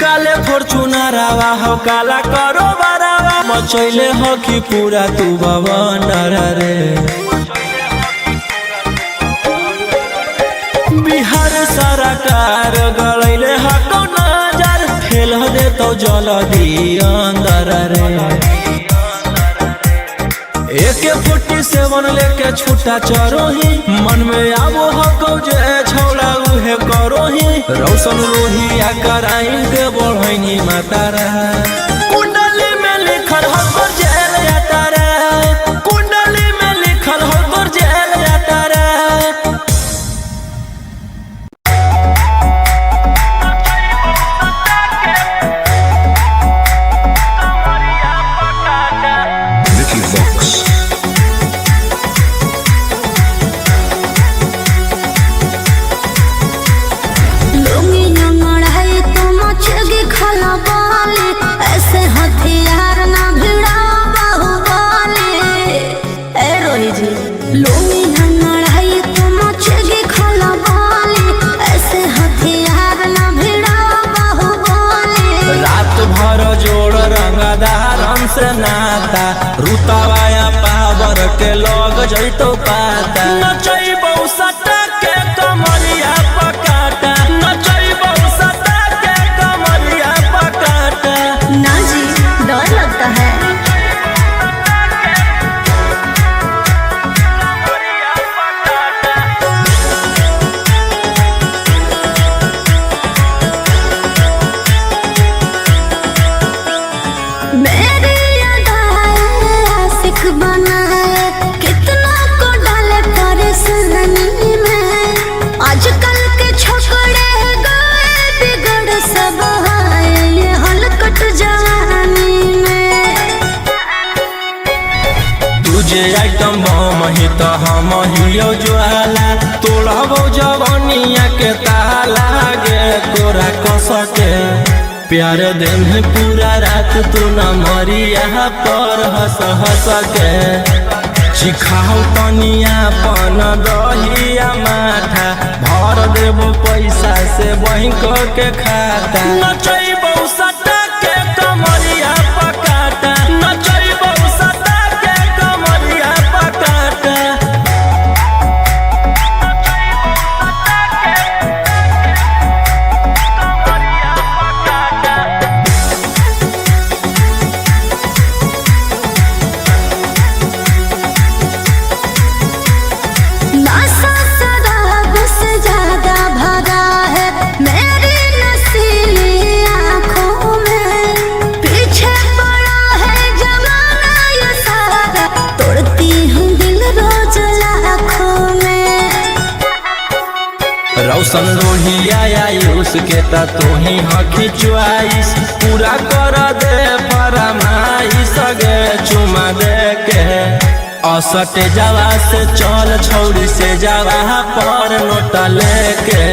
काले फॉर्चूनरवा हो काला करो बरावा, मचैले हो कि पूरा तू बवंडर रे। बिहार सरकार गलैले हको नजर, फेल हो दे तो जल्दी अंदर रे। AK-47 लेके छूटा चरो ही, मन में आबो हको जे छौड़ा उहे करो ही। रौशन रोहिया कराइन के बढ़ैनी मातारा, कुंडली में लिखल हो तोर जेल जाता रे, कुंडली में लिखल हो तोर जेल जाता रे। Vicky Vox. लुंगी न मढ़ाई तो मचेगी खला बाली, ऐसे से नाता रुतवाया पावर के लग जैतो पाता नचैबौ सटा के कमरिया पकाटा नचैबौ सटा के कमरिया पकाटा। ना जी, डर लगता है। मेरी अदाएं आशिक बनाए, कितना को डाले परेशानी में। आजकल के छोकरे गए बिगड़ सब आए ये हलकट जवानी में। तुझे आइटम बम ही तो हम हियो ज्वाला तोड़बो जवनिया के ताला गे तोरा कसके प्यार दिन है पूरा रात तू न मरिया पर हंस हंस के चिखाओ तनिया पन दहिया माथा भर देबो पैसा से बैंक के खाता नचैबौ सटा के कमरिया पकाटा नचैबौ सटा के कमरिया पकाटा। नशा शराब से ज्यादा भरा है मेरी नशीली आँखों में। पीछे पड़ा है जमाना ये सारा, तोड़ती हूँ दिल रोज लाखों में। रौशन रोहिया आयुष के ता तू ही हकी च्वाइस पूरा कर दे फरमाइश गे चुमा दे के असटे जावा से चल छौड़ी से जावा पर नोट लेके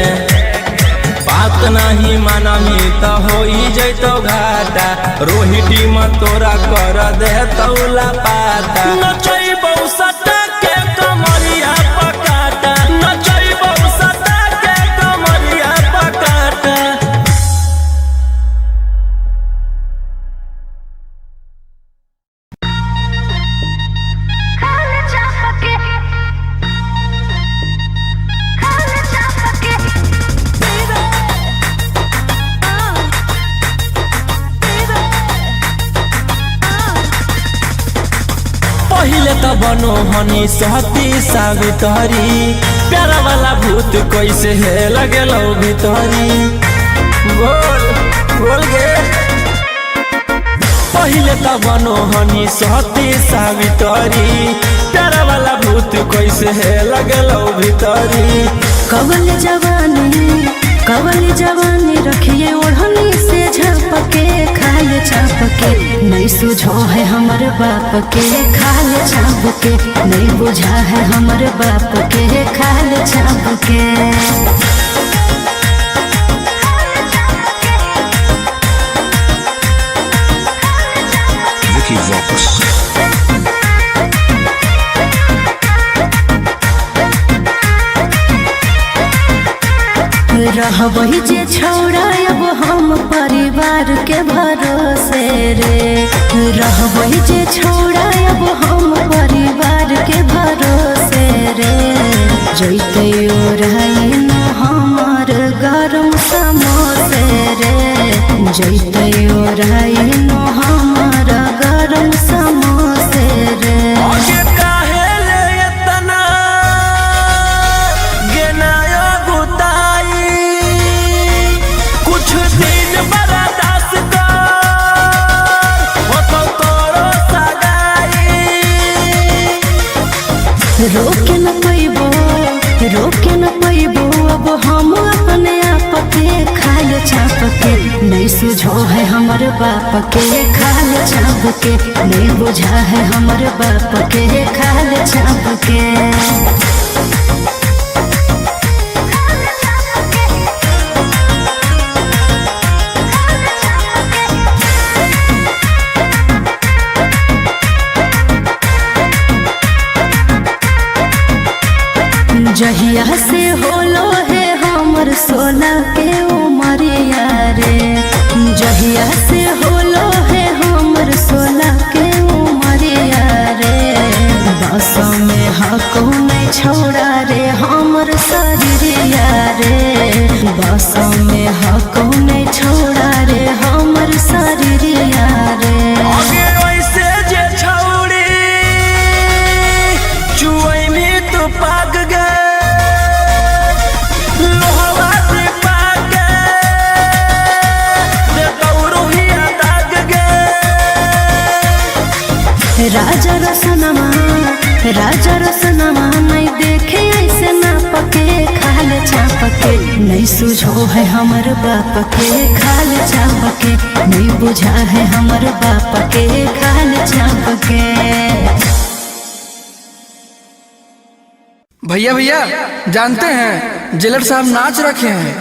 बात नहीं मानमी तो हो जैतो घाटा रोहिटी में तोरा कर दे तौला पाता नचैबौ सटा के कमरिया पकाटा नचैबौ सटा के कमरिया पकाटा। पहिले त बनो हनी सहती सावित्री प्यारा वाला भूत कैसे है लगेलो भीतरी बोल बोल गे पहिले त बनो हनी सहती सावित्री प्यारा वाला भूत कैसे है लगेलो भीतरी। कवल जवानी रखिए ओढ़नी से झपके खाल छापके नहीं सुझो है हमर बाप के खाल छापके नहीं बुझा है हमर बाप के खाल छापके। Vicky Vox. रहबही जे छौड़ा अब हम परिवार के भरोसे रे। रहबही जे छौड़ा अब हम परिवार के भरोसे रे। जैते ओराई न हमर गरम समोसे रे। जैते ओराई न हमर गरम समोसे रे। आगे काहे ले इतना गेनायो गुताई कुछ दिन बर्दाश्त कर हो तो तोरो सगाई। रोके न पैबो अब हम अपने आप के खाल छाप के नहीं सुझो है हमर बाप के खाल छाप के नहीं बुझा है हमर बाप के खाल छाप के। जहिया से होलो है हमर 16 के उमरिया रे। जहिया से होलो है हमर 16 के राजा रसनमा नहीं देखे ऐसे ना पके खाल चाप के नहीं सूझो है हमर बाप के खाल चाप के नहीं बुझा है हमर बाप के खाल चाप के। भैया जानते हैं जेलर साहब नाच रखे हैं।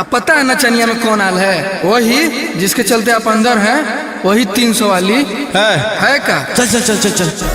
अब पता है नचनिया में कौन आल है? वही जिसके चलते आप अंदर हैं, वही 300 वाली है का? चल चल चल चल चल।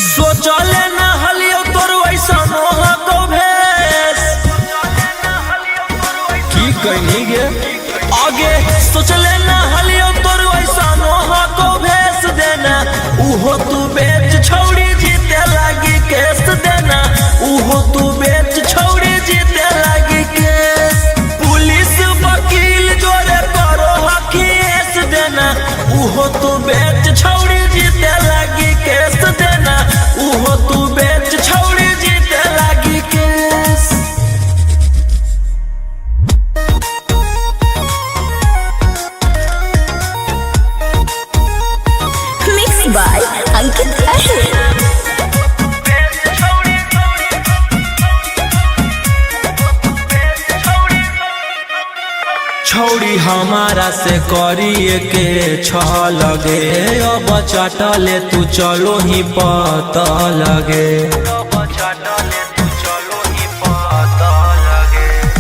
सोचले ना हलियो तोर वैसा मोह को भेस की कहनी गे आगे सोचले ना हलियो तोर वैसा मोह को भेस देना उहो तू बेच छौड़ी जीते लागी केस देना उहो तू बेच छौड़ी जीते लागी केस पुलिस वकील जोरे करो हकीस देना उहो तू बेच छौड़ी जीते लागी केस देना उहो तू बेच छौड़ी जीते लागी केस। मिक्स बाय अंकित अहिर। छौड़ी हमारा से करिए के छ लगे अब चाटले तू चलो ही पता लगे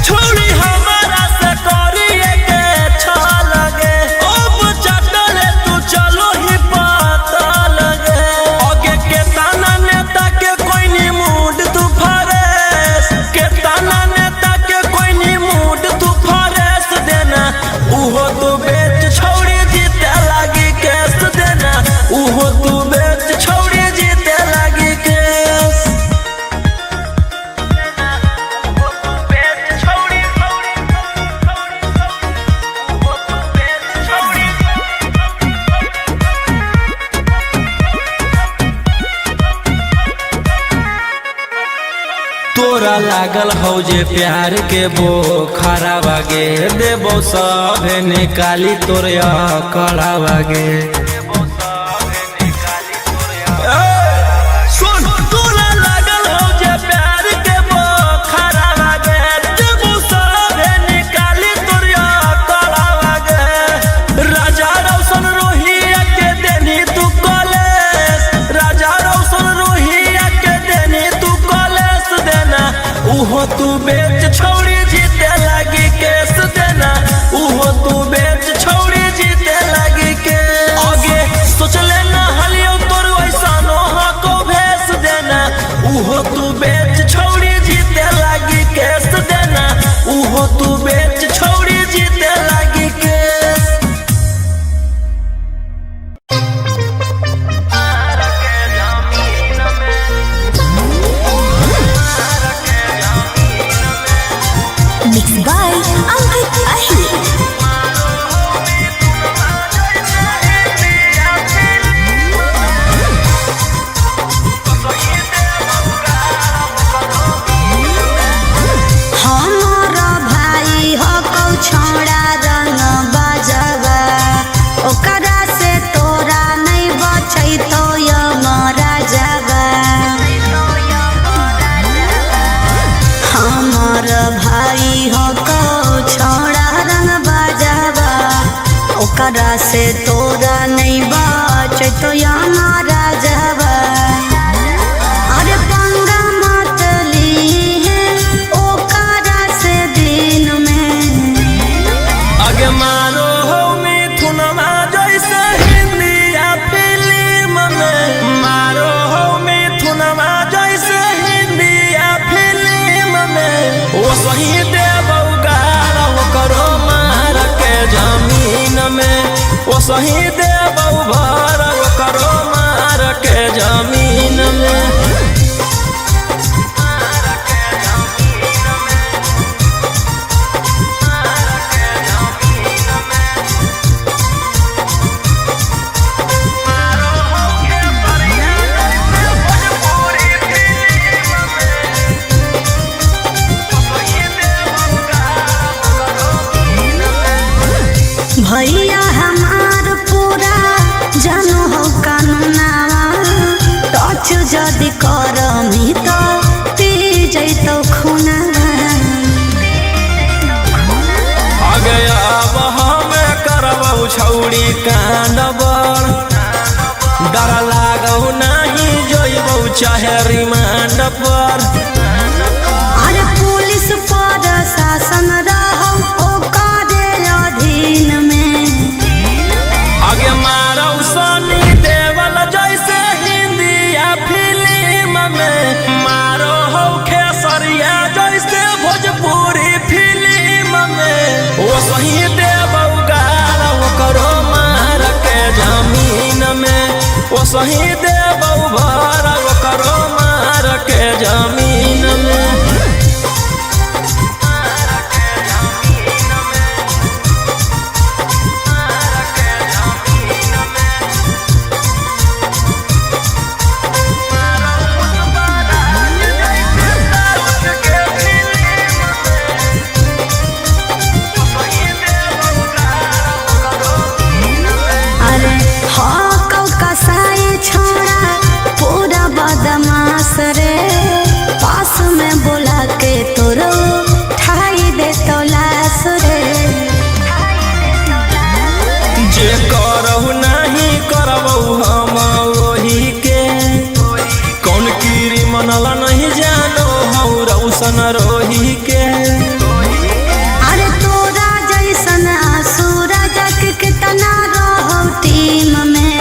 छौड़ी हमारा से करिए के छ लगे अब चाटले तू चलो ही पता लगे आगे के ताना नेता के कोई नी मूड तू फरेस के ताना नेता के कोई नी मूड तू फरेस देना उहो तू बेच छौड़ी जीते लागी केस देना उहो तू बेच छौड़ी जीते लागी केस। तोरा लागल हो जे प्यार के बोखरा बागे देबो सभे निकाली तोरे कड़ा बागे सुन तोरा लागल हो जे प्यार के बोखरा बागे देबो सभे निकाली तोरे कड़ा बागे राजा रौशन रोहिया के देनी तू कॉलेज राजा रौशन रोहिया के देनी तू कॉलेज देना उहो तू बेच छौड़ी जीते लागी केस देना उहो तू बेच छौड़ी जीते लागी केस आगे सोचले ना हलियो तोर वैसा नोहा को भेस देना उहो तू बेच छौड़ी जीते लागी केस देना उहो तू बेच छौड़ी जीते लागी केस। मिक्स बाय अंकित अहिर। हमारा भाई हो कौ छोड़ा रंग बजवा ओकरा से तोरा नहीं बचै तो यमरा जवा हमार भाई हो कौ छोड़ा रंग बजवा ओकरा से तोरा नहीं बचै तो यमरा जवा अरे पंगा मत लीहे ओकरा से दिन में आगे मारो हो मिथुनमा जैसे हिंदिया फिल्म में मारो हो मिथुनमा जैसे हिंदिया फिल्म में वो सही देबौ गारा वो करो मार के जमीन में वो सही देबौ भर वो करो मार के जमीन में। छौड़ी कांड बर डर लागौ नहीं जोइबौ चाहे रिमांड पर। अरे पुलिस पर शासन रहौ ओकरे अधीन में। आगे मारौ सनी देवल जैसे हिंदी या फिल्म में, मारो हो खेसरिया जैसे भोजपुरी फिल्म में। वो सही देवौ गाल ओकरो मार के जमीन में, वो सही देवौ भर ओकरो मार के जमीन में। अरे हाँ कौ कसाई छोड़ा पूरा बदमाश रे, पास में बोला के तोरो ठाई दे तो लाश रे। जे करहु नहीं करबौ हम वही के, कौन कीरी मनला नहीं जानो हौ रौशन रोही के। अरे तोरा जैसन आसुरा जग कितना रहो टीम में।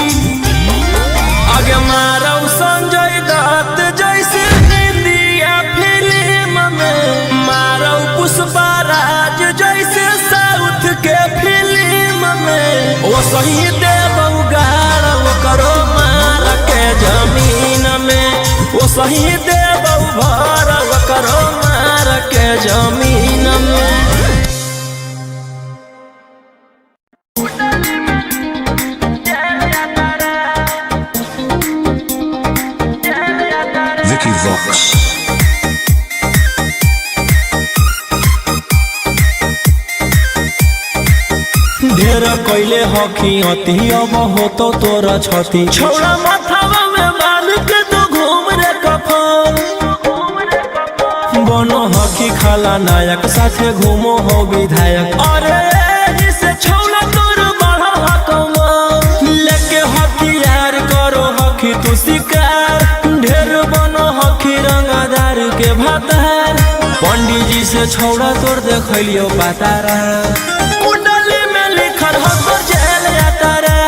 आगे मारौ संजय दत्त जैसे हिंदिया फिल्म में, मारौ पुष्पराज जैसे साउथ के फिल्म में। वो सही देवौ गाल ओकरो मार के जमीन में, वो सही देवौ भर ओकरो मार के जमीन में। Vicky Vox. ढेर कैले हकी अति अब हो तो तोरा छती, छौड़ा माथावा में बाल के तो घूम रे कफन। बनो हकी खाला नायक साथे घूमो हो विधायक, अरे जिसे छौड़ा तोर बढ़ा हकमा लेके हथियार करो हकी तू शिकार। ढेर बनो हकी रंगदार के भातार, पंडित जी से छौड़ा तोर देखलियो पातारा। कुंडली में लिखल हो तोर जेल जाता रे,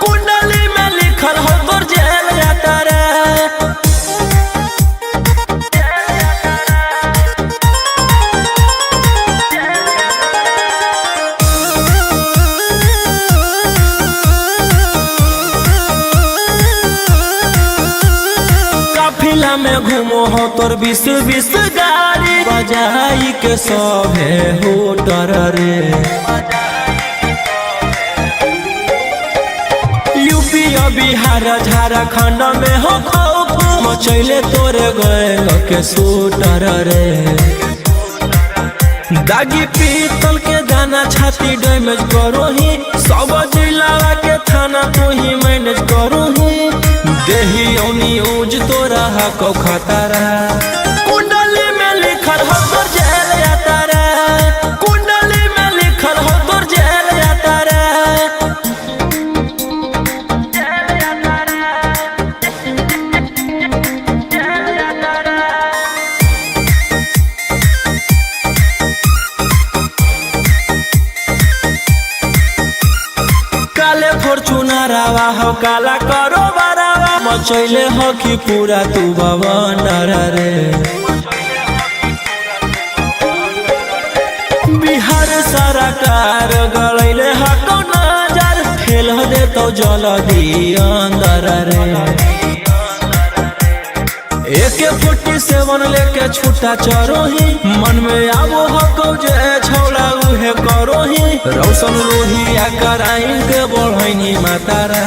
कुंडली में लिखल हो तोर जेल जाता रे। काफिला में घूमो हो तोर 20-20 गाड़ी, बजाई के सभे होटर रे। यूपी और बिहार झारखंड में हो खौफ, मचैले तोरे गैंग के शूटर रे। दागी पीतल के दाना छाती डैमेज करो ही, सब जिला के थाना तो ही मैनेज करो ही। देही औनी ऊज तोरा हको खतरा, कुंडली में लिखल हो तोर जेल जाता रे, कुंडली में लिखल हो तोर जेल जाता रे। काले फॉर्चूनरवा हो काला करो बारावा, मचैले हो कि पूरा तू बवंडर रे। बिहार सरकार गलैले हको नजर, फेल दे तो जल्दी अंदर रे। AK-47 लेके छूटा चरो ही, मन में आवो हको जे छौड़ा उहे करो ही। रौशन रोहिया कराइन के बढ़ैनी मातारा,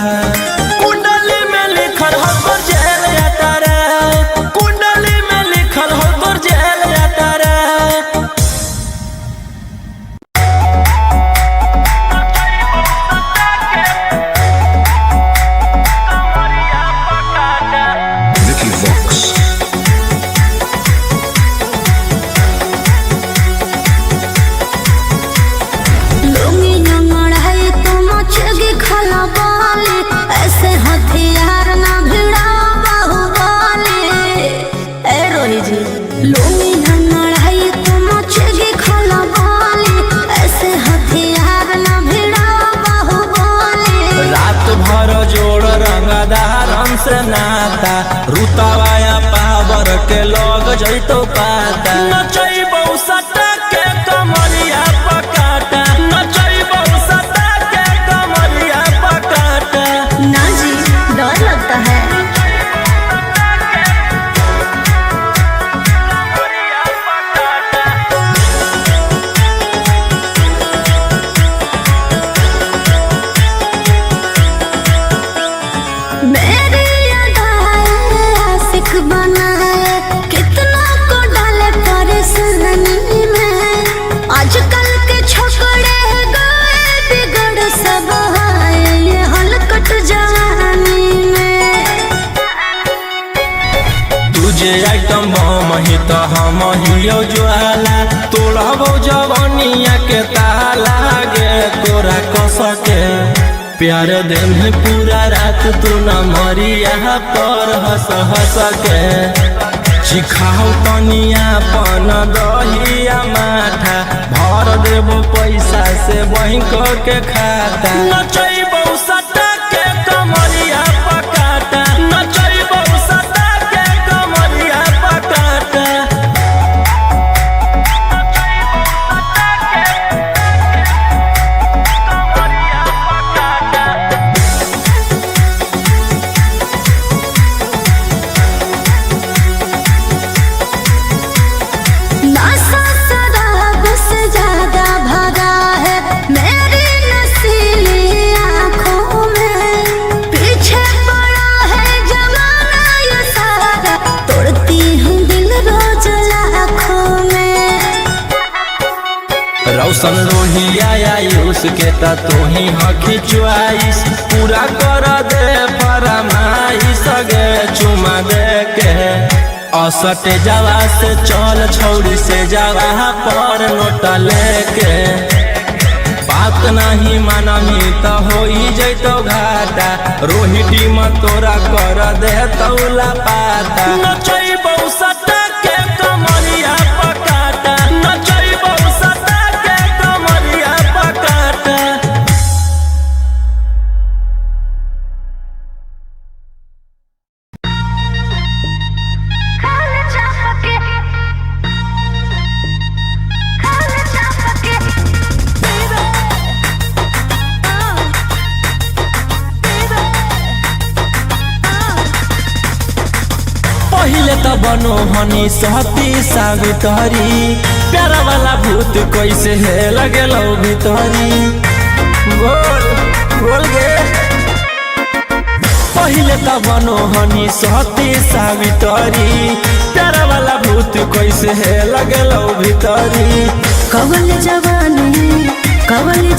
कुंडली में लिखल हो तोर जेल जाता रे, कुंडली में लिखल हो तोर जेल जाता रे। Vicky Vox. लुंगी नंगड़ है तो मच से नाता रुतवाया पावर के लग जैतो पाता नचैबौ सटा के कमरिया पकाटा नचैबौ सटा के कमरिया पकाटा। ना जी डर लगता है। मेरे आशिक बनाए कितना को डाले परेशानी में। आजकल के छोकरे गए बिगड़ सब है ये हलकट जवानी में। तुझे आइटम बम ही तो हम हियो ज्वाला तोड़बो जवानिया के ताला गे तोरा कस के प्यार दे में पूरा रात तू न मरिया पर हंस हंस के सिखाओ तनिया पन दहिया माथा भर देबो पैसा से बैंक के खाता नचैबौ सटा के कमरिया पकाटा नचैबौ सटा के कमरिया पकाटा। नशा शराब से ज्यादा भरा है मेरी नशीली आँखों में। पीछे पड़ा है जमाना ये सारा तोड़ती हूँ दिल रोज लाखों में। रौशन रोहिया आयुष के ता तू ही हकी च्वाइस पूरा कर दे फरमाइश गे चुमा दे के असटे जावा से चल छौड़ी से जावा पर नोट लेके बात नहीं मानमी तो हो जैतो घाटा रोहिटी में तोरा कर दे तौला पाता नचैबौ सटा के कमरिया पकाटा नचैबौ सटा के कमरिया पकाटा। पहिले त बनो हनी सहती सावित्री प्यारा वाला भूत कैसे है लगे लो भीतरी बोल बोल गे। पहिले त बनो हनी सहती सावित्री प्यारा वाला भूत कैसे है लगे लो भीतरी। कवल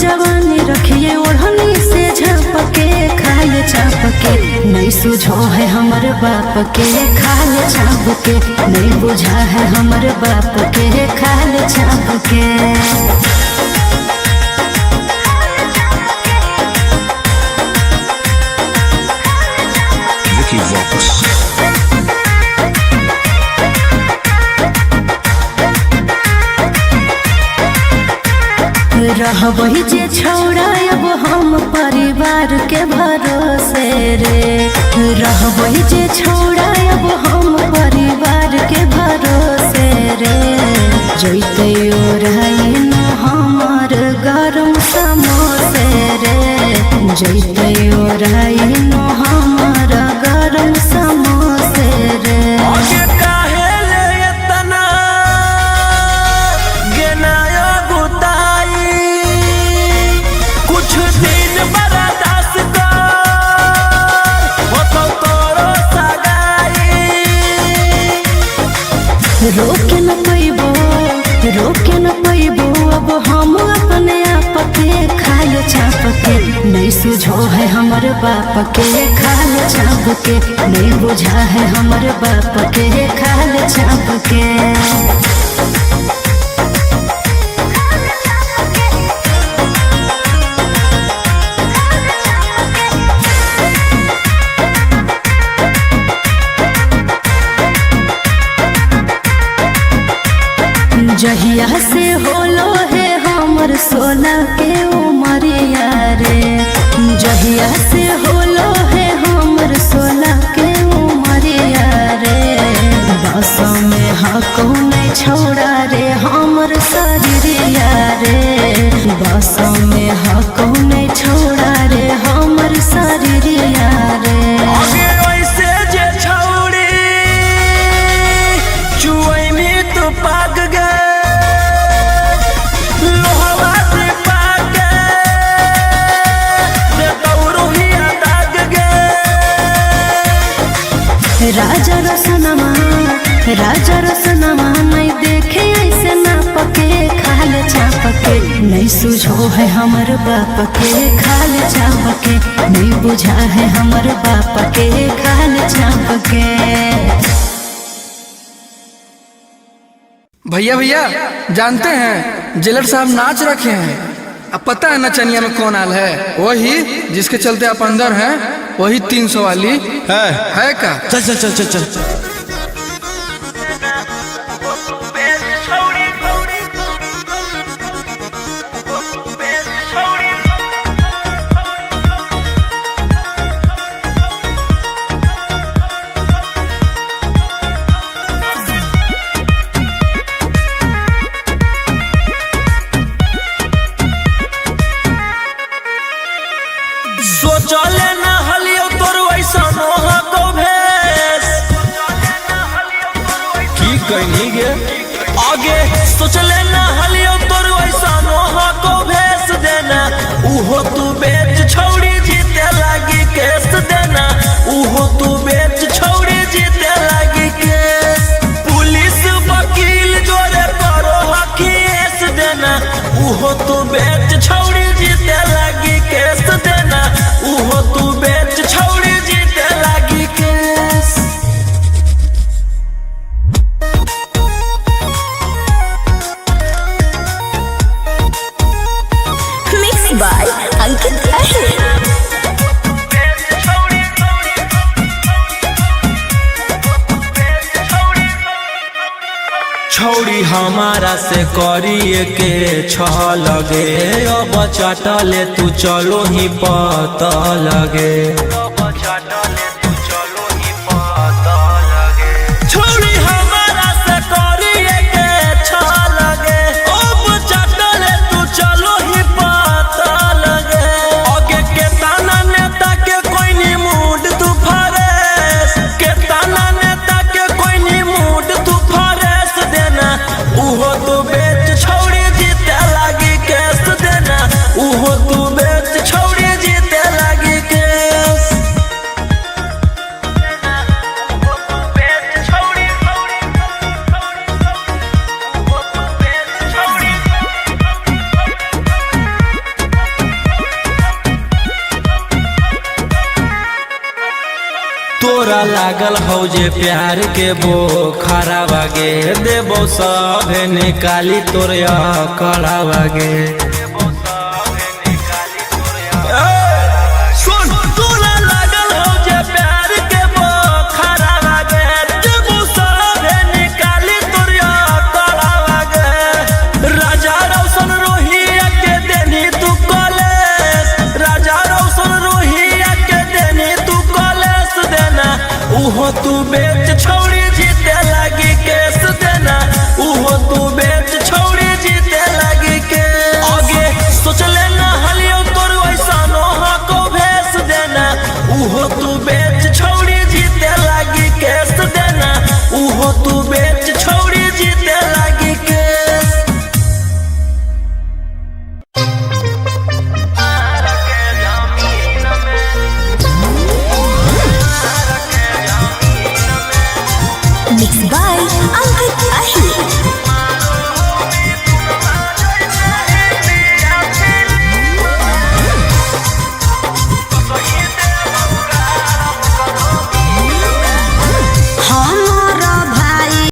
जवानी रखिए ओढ़नी से झपके खाए चापके नहीं सुझो है हमर बाप के खाल छाप के नहीं बुझा है हमर बाप के खाल छाप के। Vicky Vox. रहबही जे छौड़ा अब हम परिवार के भरोसे रे। रहबही जे छौड़ा अब हम परिवार के भरोसे रे। जैते ओराई न हमर गरम समोसे रे। जैते ओराई न हमर गरम समोसे रे। रोके न पैबो अब हम अपने आप के खाल छाप के नहीं सुझो है हमर बाप के खाल छाप के नहीं बुझा है हमर बाप के खाल छाप के। जहिया से होलो है हमर 16 के उमरिया रे। जहिया से होलो है हमर 16 के छोड़ा रे हमर शरीरिया रे बस में हको नहीं छोड़ा रे हमर शरीरिया रे आगे वैसे जे छौड़ी चुई में तो पाग गए लोहवा से पाग गए तौरुहिया दाग गए राजा रसनमा नहीं देखे ऐसे ना पके खाल चाप के नहीं सुझो है हमर बाप के खाल चाप के नहीं बुझा है हमर बाप के खाल चाप के। भैया भैया जानते हैं जेलर साहब नाच रखे हैं। अब पता है नचनिया में कौन आल है? वही जिसके चलते आप अंदर हैं, वही 300 वाली है का? चल चल चल चल चल सोचले ना हलियो तोर वैसा नोहा को भेस की कहनी गे आगे सोचले ना हलियो तोर वैसा नोहा को भेस देना उहो तू बेच छौड़ी जीते लागी केस देना उहो तू बेच छौड़ी जीते लागी केस पुलिस वकील जोरे करो हकीस देना उहो तू बेच छौड़ी जीते लागी केस देना उहो तू बेच छौड़ी जीते लागी केस। मिक्स बाय अंकित अहिर। छौड़ी हमारा से करिए के छह लगे अब चटले तू चलो ही पता लगे छौड़ी हमारा से करिए के छह लगे अब चटले तू चलो ही पता लगे आगे के ताना नेता के कोई नी मूड तू फरेस के ताना नेता के कोई नी मूड तू फरेस देना उहो तू बेच छौड़ी जीते लागी केस देना उहो तू बेच छौड़ी जीते लागी केस। तोरा लागल हौ जे प्यार के बोखरा बागे देबो सभे निकाली तोरे कड़ा बागे